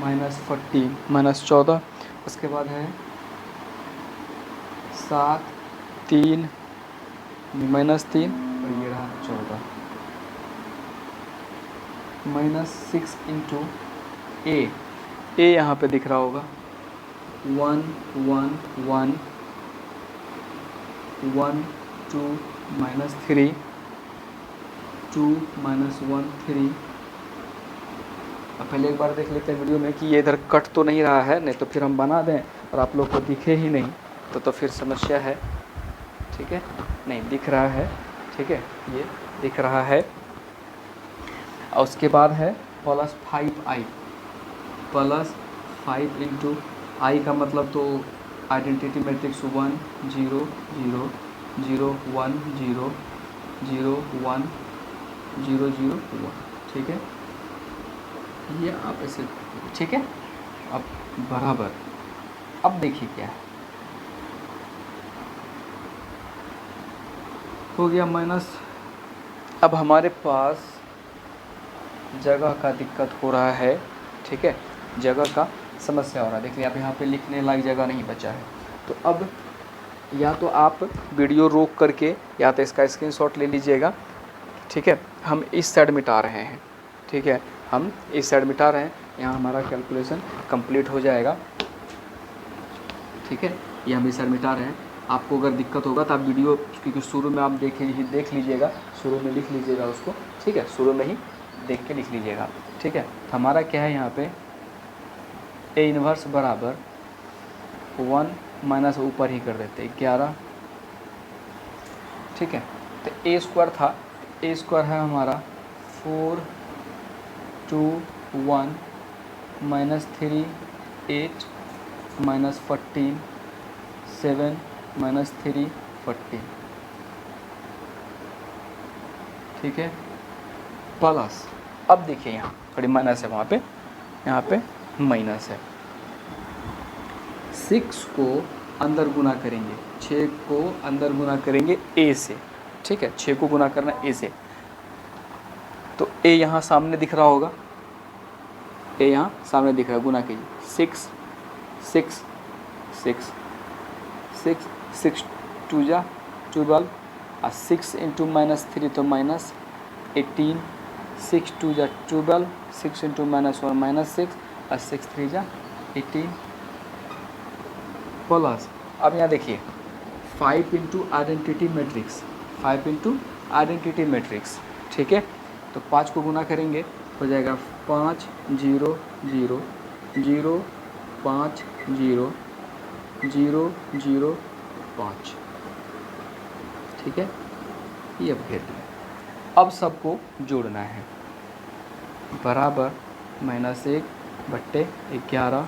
-14 -14। उसके बाद है 7 3 -3 और ये रहा 14 -6 इंटू ए यहाँ पे दिख रहा होगा 1 1 1 1 2 -3 2 -1 3। अब पहले एक बार देख लेते हैं वीडियो में कि ये इधर कट तो नहीं रहा है, नहीं तो फिर हम बना दें और आप लोग को दिखे ही नहीं तो फिर समस्या है। ठीक है, नहीं दिख रहा है, ठीक है, ये दिख रहा है। और उसके बाद है +5i, +5 इंटू आई का मतलब तो आइडेंटिटी मैट्रिक्स 1 0 0 0 1 0 0 1 0 0 1। ठीक है, ये आप ऐसे, ठीक है। अब बराबर, अब देखिए क्या है, हो गया माइनस। अब हमारे पास जगह का दिक्कत हो रहा है, ठीक है, जगह का समस्या हो रहा है। देखिए अब यहाँ पे लिखने लायक जगह नहीं बचा है, तो अब या तो आप वीडियो रोक करके या तो इसका स्क्रीनशॉट ले लीजिएगा। ठीक है, हम इस साइड मिटा रहे हैं, ठीक है, हम इस साइड मिटा रहे हैं, यहाँ हमारा कैलकुलेशन कंप्लीट हो जाएगा। ठीक है, ये हम इस साइड मिटा रहे हैं। आपको अगर दिक्कत होगा तो आप वीडियो, क्योंकि शुरू में आप देख लीजिएगा, शुरू में लिख लीजिएगा उसको। ठीक है, शुरू में ही देख के लिख लीजिएगा। ठीक है, तो हमारा क्या है यहाँ पे, ए इन्वर्स बराबर 1 माइनस ऊपर ही कर देते 11। ठीक है, तो ए स्क्वायर था, ए स्क्वायर है हमारा 4 2 1 -3 8 -14 7 -3 14। ठीक है, प्लस, अब देखिए यहाँ थोड़ी माइनस है, वहाँ पे माइनस है। 6 को अंदर गुना करेंगे, 6 को अंदर गुना करेंगे ए से। ठीक है, 6 को गुना करना ए से, तो ए यहाँ सामने दिख रहा होगा, ए यहाँ सामने दिख रहा है, गुना कीजिए 6 6 6 6 6 2 जा 12 और 6 इंटू -3 तो -18, 6 2 जा 12, 6 इंटू -1 -6 और 6 3 जा 18 प्लस। अब यहाँ देखिए 5 into identity matrix, 5 into identity matrix. ठीक है, तो 5 को गुना करेंगे हो जाएगा 5 0 0 0 5 0 0 0 5। ठीक है, ये अब घेर दिया। अब सबको जोड़ना है, बराबर -1/11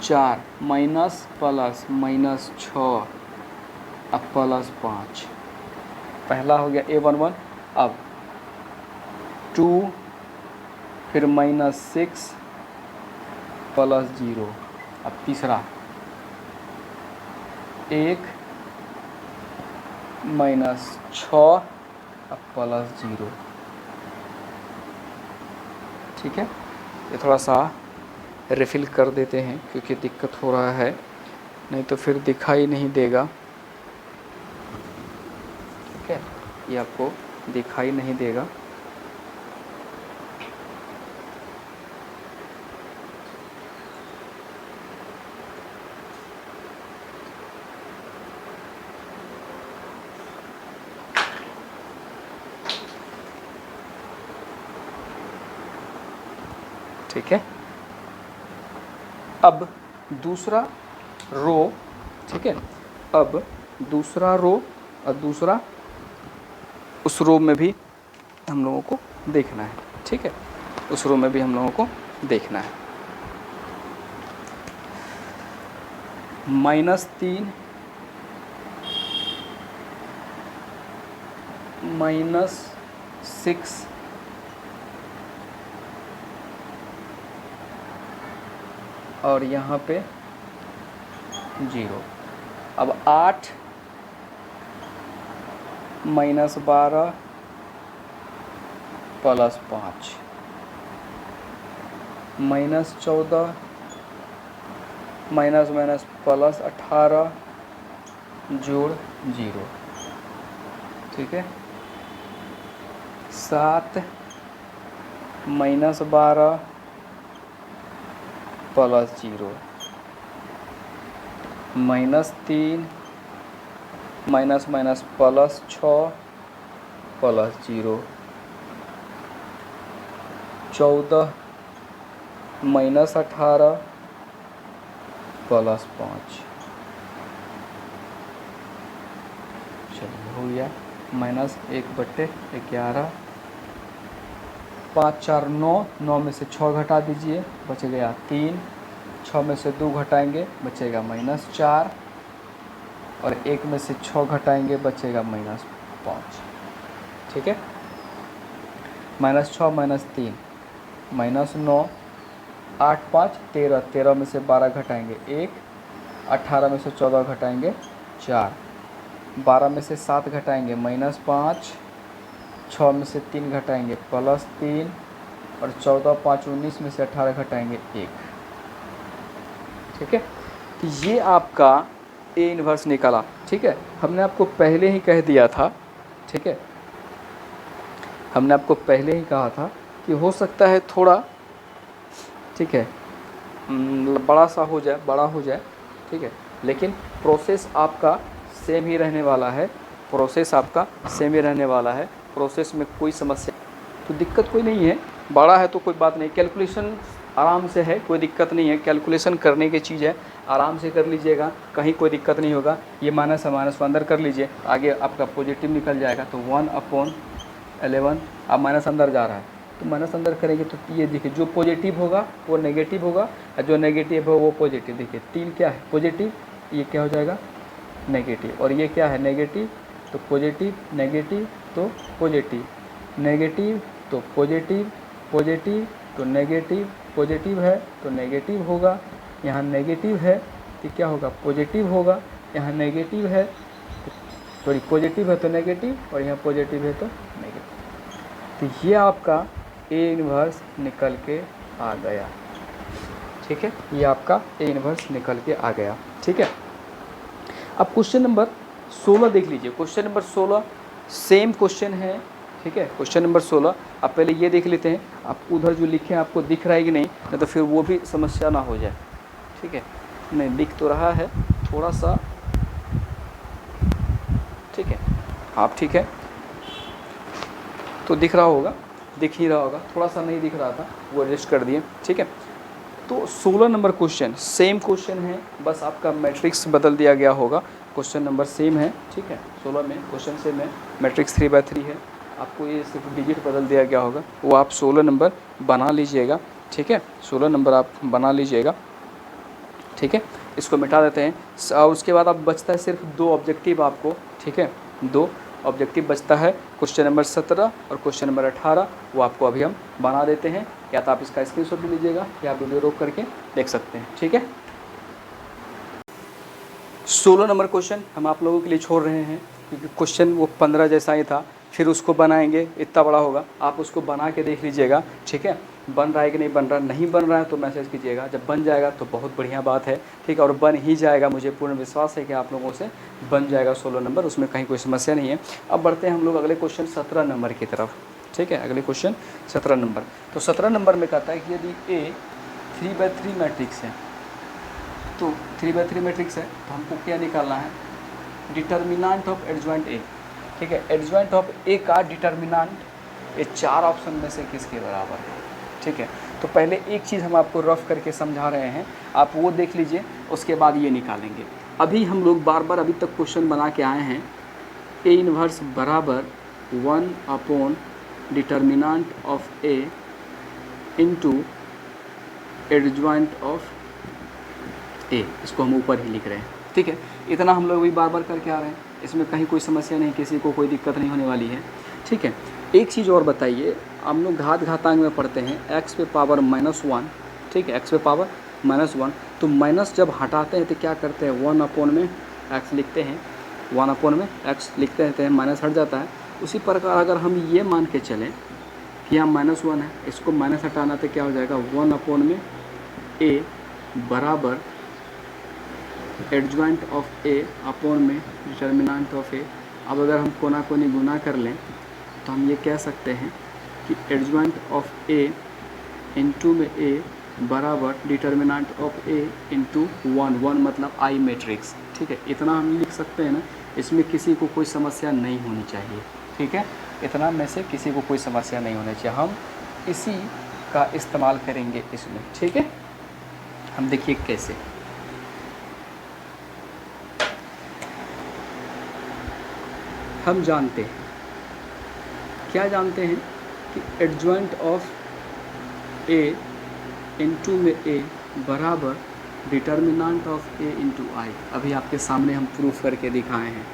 4 माइनस प्लस -6 अब +5। पहला हो गया A11। अब 2 फिर -6 +0। अब तीसरा 1 -6 अब +0। ठीक है, ये थोड़ा सा रिफ़िल कर देते हैं क्योंकि दिक्कत हो रहा है, नहीं तो फिर दिखाई नहीं देगा। ठीक है, ये आपको दिखाई नहीं देगा। ठीक है, अब दूसरा रो। ठीक है, अब दूसरा रो और दूसरा उस रो में भी हम लोगों को देखना है। ठीक है, उस रो में भी हम लोगों को देखना है। -3 -6 और यहाँ पे 0। अब 8 -12 +5 -14 +18 जोड़ 0। ठीक है, 7 -12 plus 0, -3 minus minus plus 6 plus 0, 14 -18 plus 5, चलिए हो गया -1/11, 5 4 9, 9 में से 6 घटा दीजिए, बच गया 3, 6 में से 2 घटाएंगे बचेगा -4, और 1 में से 6 घटाएंगे बचेगा -5, ठीक है। -6 -3 -9, 8 5 13, 13 में से 12 घटाएंगे 1, 18 में से 14 घटाएंगे 4, 12 में से 7 घटाएंगे -5, 6 में से 3 घटाएंगे +3, और 14 5 19 में से 18 घटाएंगे 1, ठीक है। तो ये आपका ए इन्वर्स निकला, ठीक है। हमने आपको पहले ही कह दिया था, ठीक है, हमने आपको पहले ही कहा था कि हो सकता है थोड़ा, ठीक है, बड़ा हो जाए, ठीक है, लेकिन प्रोसेस आपका सेम ही रहने वाला है, प्रोसेस में कोई समस्या तो दिक्कत कोई नहीं है। बड़ा है तो कोई बात नहीं, कैलकुलेशन आराम से है, कोई दिक्कत नहीं है, कैलकुलेशन करने की चीज़ है, आराम से कर लीजिएगा, कहीं कोई दिक्कत नहीं होगा। ये माइनस है, माइनस को अंदर कर लीजिए, आगे आपका पॉजिटिव निकल जाएगा, तो 1/11, अब माइनस अंदर जा रहा है तो माइनस अंदर करेंगे तो ये देखिए जो पॉजिटिव होगा वो नेगेटिव होगा, और जो नेगेटिव है वो पॉजिटिव। देखिए 3 क्या है पॉजिटिव, ये क्या हो जाएगा नेगेटिव, और ये क्या है नेगेटिव, तो पॉजिटिव नेगेटिव तो पॉजिटिव, नेगेटिव तो पॉजिटिव, पॉजिटिव तो नेगेटिव, पॉजिटिव है तो नेगेटिव होगा, यहाँ नेगेटिव है तो क्या होगा पॉजिटिव होगा, यहाँ नेगेटिव है सॉरी पॉजिटिव है तो नेगेटिव, और यहाँ पॉजिटिव है तो नेगेटिव। तो ये आपका ए इन्वर्स निकल के आ गया, ठीक है, ये आपका ए इन्वर्स निकल के आ गया, ठीक है। अब क्वेश्चन नंबर 16 देख लीजिए। क्वेश्चन नंबर 16 सेम क्वेश्चन है, ठीक है। क्वेश्चन नंबर 16 आप पहले ये देख लेते हैं, आप उधर जो लिखे हैं आपको दिख रहा है कि नहीं तो फिर वो भी समस्या ना हो जाए, ठीक है। नहीं दिख तो रहा है थोड़ा सा, ठीक है, आप ठीक है तो दिख रहा होगा, दिख ही रहा होगा, थोड़ा सा नहीं दिख रहा था वो एडजस्ट कर दिए, ठीक है। तो 16 नंबर क्वेश्चन सेम क्वेश्चन है, बस आपका मैट्रिक्स बदल दिया गया होगा। क्वेश्चन नंबर सेम है, ठीक है, 16 में क्वेश्चन सेम है, मैट्रिक्स 3/3 है, आपको ये सिर्फ डिजिट बदल दिया गया होगा, वो आप 16 नंबर बना लीजिएगा, ठीक है, 16 नंबर आप बना लीजिएगा, ठीक है। इसको मिटा देते हैं, और उसके बाद अब बचता है सिर्फ 2 ऑब्जेक्टिव आपको, ठीक है, 2 ऑब्जेक्टिव बचता है, क्वेश्चन नंबर 17 और क्वेश्चन नंबर 18, वो आपको अभी हम बना देते हैं, या तो आप इसका स्क्रीनशॉट भी लीजिएगा या वीडियो रोक करके देख सकते हैं, ठीक है। 16 नंबर क्वेश्चन हम आप लोगों के लिए छोड़ रहे हैं क्योंकि क्वेश्चन वो 15 जैसा ही था, फिर उसको बनाएंगे इतना बड़ा होगा, आप उसको बना के देख लीजिएगा, ठीक है, बन रहा है कि नहीं बन रहा, नहीं बन रहा है तो मैसेज कीजिएगा, जब बन जाएगा तो बहुत बढ़िया बात है, ठीक है, और बन ही जाएगा, मुझे पूर्ण विश्वास है कि आप लोगों से बन जाएगा 16 नंबर, उसमें कहीं कोई समस्या नहीं है। अब बढ़ते हैं हम लोग अगले क्वेश्चन 17 नंबर की तरफ, ठीक है, अगले क्वेश्चन 17 नंबर। तो 17 नंबर में कहता है कि यदि ए 3/3 मैट्रिक्स है, तो 3/3 मैट्रिक्स है तो हमको क्या निकालना है, डिटर्मिनेंट ऑफ एडजॉइंट ए, ठीक है, एडजॉइंट ऑफ ए का डिटर्मिनेंट ये 4 ऑप्शन में से किसके बराबर है, ठीक है। तो पहले एक चीज़ हम आपको रफ करके समझा रहे हैं, आप वो देख लीजिए, उसके बाद ये निकालेंगे। अभी हम लोग बार बार अभी तक क्वेश्चन बना के आए हैं, ए इन्वर्स बराबर 1 determinant of A into adjoint of A, इसको हम ऊपर ही लिख रहे हैं, ठीक है। इतना हम लोग भी बार बार करके आ रहे हैं, इसमें कहीं कोई समस्या नहीं, किसी को कोई दिक्कत नहीं होने वाली है, ठीक है। एक चीज़ और बताइए, हम लोग घातांक में पढ़ते हैं x पे पावर -1, ठीक है, x पे पावर -1, तो माइनस जब हटाते हैं तो क्या करते हैं 1 में x लिखते हैं, 1 में x लिखते हैं, माइनस हट जाता है। उसी प्रकार अगर हम ये मान के चलें कि यहाँ -1 है, इसको माइनस हटाना तो क्या हो जाएगा 1 में a बराबर एडजॉइंट ऑफ ए अपॉन में डिटर्मिनेंट ऑफ ए। अब अगर हम कोना कोनी गुना कर लें तो हम ये कह सकते हैं कि एडजॉइंट ऑफ ए इंटू में ए बराबर डिटर्मिनेंट ऑफ ए इंटू 1 मतलब आई मैट्रिक्स। ठीक है, इतना हम लिख सकते हैं ना, इसमें किसी को कोई समस्या नहीं होनी चाहिए। ठीक है, इतना में से किसी को कोई समस्या नहीं होनी चाहिए, हम इसी का इस्तेमाल करेंगे इसमें। ठीक है, हम देखिए कैसे। हम जानते हैं, क्या जानते हैं कि एडजॉइंट ऑफ ए इंटू में ए बराबर डिटर्मिनेंट ऑफ ए इंटू आई। अभी आपके सामने हम प्रूफ करके दिखाए हैं।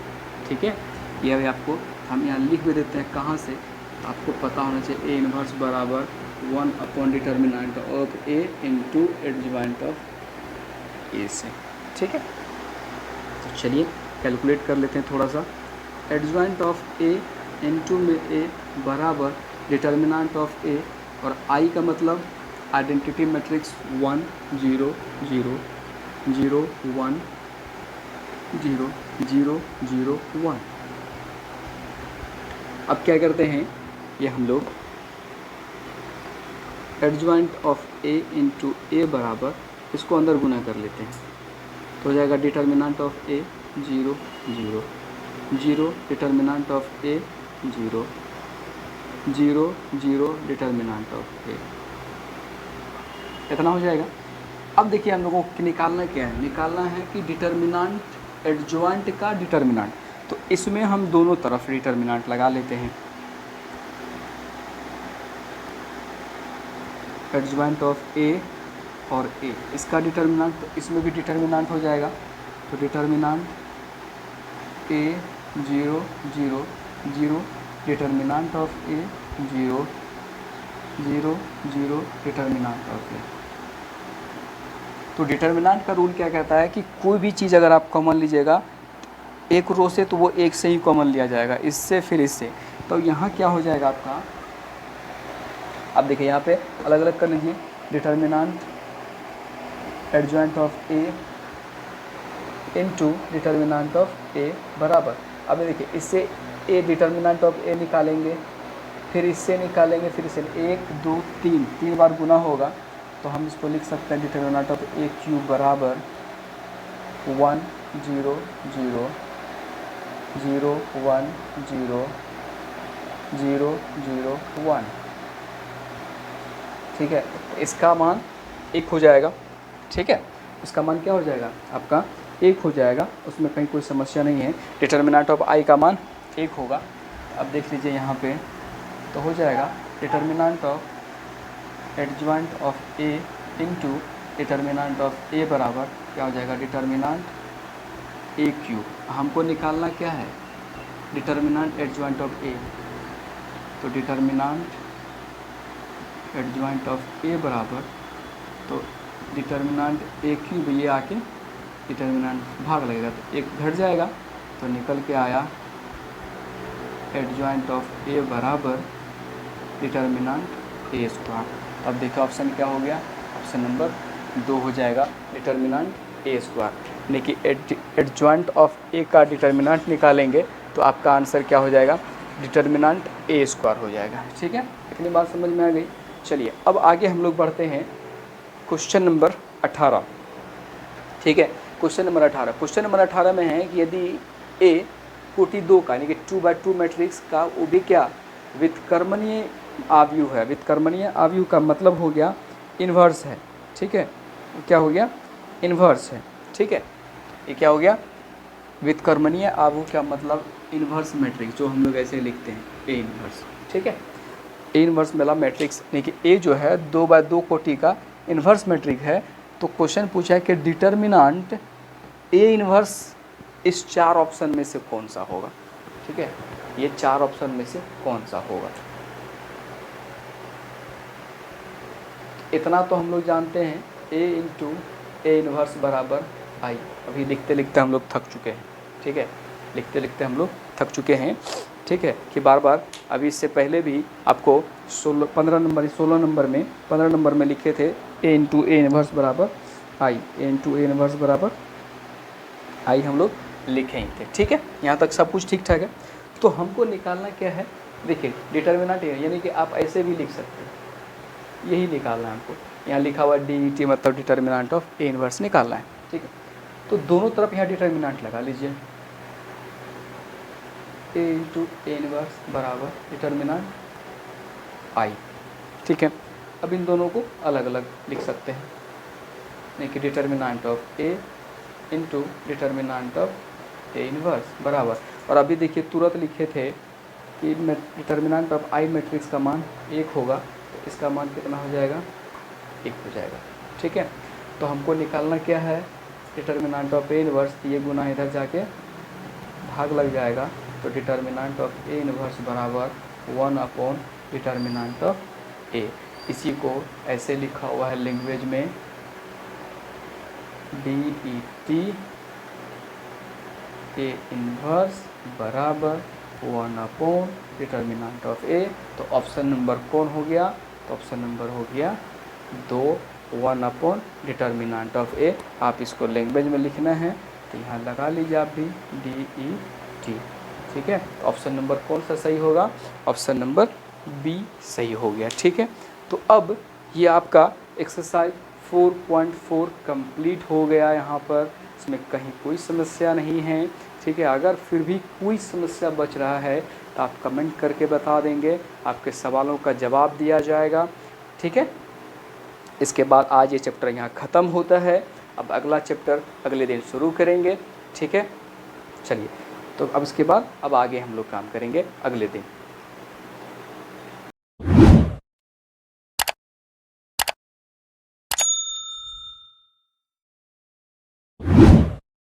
ठीक है, ये अभी आपको हम यहाँ लिख भी देते हैं, कहाँ से आपको पता होना चाहिए। ए इनवर्स बराबर 1 upon determinant of A into adjoint of A से। ठीक है, तो चलिए कैलकुलेट कर लेते हैं थोड़ा सा। एडजॉइंट ऑफ ए इंटू में ए बराबर डिटर्मिनेंट ऑफ ए, और आई का मतलब आइडेंटिटी मैट्रिक्स 1 0 0 0 1 0 0 0 1। अब क्या करते हैं, ये हम लोग एडजॉइंट ऑफ ए इंटू ए बराबर इसको अंदर गुना कर लेते हैं, तो हो जाएगा determinant of A 0 0 0 determinant of A 0 0 0 determinant of A, इतना हो जाएगा। अब देखिए हम लोगों को निकालना क्या है, निकालना है कि डिटर्मिनेंट एडजॉइंट का डिटर्मिनेंट, तो इसमें हम दोनों तरफ डिटर्मिनेंट लगा लेते हैं। एडजॉइंट ऑफ ए और ए, इसका डिटर्मिनेंट, तो इसमें भी डिटर्मिनेंट हो जाएगा, तो determinant A 0 0 0 determinant of A 0 0 0 determinant of A. तो डिटर्मिनेंट का रूल क्या कहता है कि कोई भी चीज़ अगर आप कॉमन लीजिएगा एक रो से, तो वो एक से ही कॉमन लिया जाएगा, इससे फिर इससे। तो यहाँ क्या हो जाएगा आपका, आप देखिए यहाँ पे अलग अलग कर लीजिए। Determinant adjoint of A into determinant of A बराबर, अब देखिए इससे ए डिटर्मिनेंट ऑफ ए निकालेंगे, फिर इससे निकालेंगे, फिर इससे 1 2 3 बार गुना होगा, तो हम इसको लिख सकते हैं डिटर्मिनेंट ऑफ ए क्यूब बराबर 1 0 0 0 1 0 0 0 1। ठीक है, इसका मान 1 हो जाएगा। ठीक है, इसका मान क्या हो जाएगा आपका 1 हो जाएगा, उसमें कहीं कोई समस्या नहीं है। डिटर्मिनेंट ऑफ आई का मान 1 होगा। अब देख लीजिए यहाँ पे, तो हो जाएगा determinant of adjoint of A into determinant of A बराबर क्या हो जाएगा, डिटर्मिनेंट ए क्यूब। हमको निकालना क्या है, डिटर्मिनेंट एडजॉइंट ऑफ ए, तो डिटर्मिनेंट एडजॉइंट ऑफ ए बराबर, तो डिटर्मिनेंट ए क्यूब, ये आके डिटर्मिनेंट भाग लगेगा, तो 1 घट जाएगा, तो निकल के आया एडजॉइंट ऑफ ए बराबर डिटर्मिनेंट ए स्क्वायर। अब देखिए ऑप्शन क्या हो गया, ऑप्शन नंबर 2 हो जाएगा, डिटर्मिनेंट ए स्क्वायर। यानी कि एडजॉइंट ऑफ ए का डिटर्मिनेंट निकालेंगे तो आपका आंसर क्या हो जाएगा, डिटर्मिनेंट ए स्क्वायर हो जाएगा। ठीक है, इतनी बात समझ में आ गई। चलिए अब आगे हम लोग बढ़ते हैं क्वेश्चन नंबर 18। ठीक है, क्वेश्चन नंबर 18 में है कि यदि ए कोटि 2 का यानी कि 2x2 मैट्रिक्स का, वो भी क्या व्युत्क्रमणीय आव्यूह है। व्युत्क्रमणीय आव्यूह का मतलब हो गया इन्वर्स है। ठीक है, क्या हो गया, इन्वर्स है। ठीक है, ये क्या हो गया, व्युत्क्रमणीय आव्यूह का मतलब इन्वर्स मैट्रिक्स, जो हम लोग ऐसे लिखते हैं ए इन्वर्स। ठीक है, ए इन्वर्स वाला मैट्रिक्स यानी कि ए जो है 2x2 कोटि का इन्वर्स मैट्रिक्स है। तो क्वेश्चन पूछा है कि डिटर्मिनेंट ए इन्वर्स इस 4 ऑप्शन में से कौन सा होगा। ठीक है, ये 4 ऑप्शन में से कौन सा होगा। इतना तो हम लोग जानते हैं, ए इंटू ए इन्वर्स बराबर आई। अभी लिखते लिखते हम लोग थक चुके हैं। ठीक है, लिखते लिखते हम लोग थक चुके हैं। ठीक है, कि बार बार, अभी इससे पहले भी आपको 16 नंबर में लिखे थे ए इंटू ए इन्वर्स बराबर आई, ए इंटू ए इन्वर्स बराबर आई हम लोग लिखे ही थे। ठीक है, यहाँ तक सब कुछ ठीक ठाक है। तो हमको निकालना क्या है, देखिए डिटर्मिनेंट है, यानी कि आप ऐसे भी लिख सकते हैं, यही निकालना है हमको। यहाँ लिखा हुआ DET मतलब डिटर्मिनेंट ऑफ ए इनवर्स निकालना है, ठीक है। तो दोनों तरफ यहाँ डिटर्मिनेंट लगा लीजिए, ए इंटू ए इनवर्स बराबर डिटर्मिनेंट आई, ठीक है। अब इन दोनों को अलग अलग लिख सकते हैं, यानी कि determinant of A into determinant of A inverse बराबर, और अभी देखिए तुरंत लिखे थे कि डिटर्मिनेंट ऑफ आई मैट्रिक्स का मान 1 होगा, तो इसका मान कितना हो जाएगा, 1 हो जाएगा, ठीक है। तो हमको निकालना क्या है, डिटर्मिनेंट ऑफ ए इनवर्स, ये गुना इधर जाके भाग लग जाएगा, तो डिटर्मिनेंट ऑफ ए इनवर्स बराबर 1 अपॉन डिटर्मिनेंट ऑफ ए। इसी को ऐसे लिखा हुआ है लैंग्वेज में DET ए इनवर्स बराबर 1 अपॉन डिटर्मिनेंट ऑफ ए। तो ऑप्शन नंबर कौन हो गया, तो ऑप्शन नंबर हो गया 2, 1 अपॉन डिटर्मिनेंट ऑफ ए। आप इसको लैंग्वेज में लिखना है तो यहाँ लगा लीजिए आप भी DET, ठीक है। ऑप्शन नंबर कौन सा सही होगा, ऑप्शन नंबर बी सही हो गया, ठीक है। तो अब ये आपका एक्सरसाइज 4.4 कंप्लीट हो गया। यहाँ पर इसमें कहीं कोई समस्या नहीं है, ठीक है। अगर फिर भी कोई समस्या बच रहा है तो आप कमेंट करके बता देंगे, आपके सवालों का जवाब दिया जाएगा, ठीक है। इसके बाद आज ये चैप्टर यहाँ ख़त्म होता है। अब अगला चैप्टर अगले दिन शुरू करेंगे, ठीक है। चलिए, तो अब इसके बाद अब आगे हम लोग काम करेंगे अगले दिन।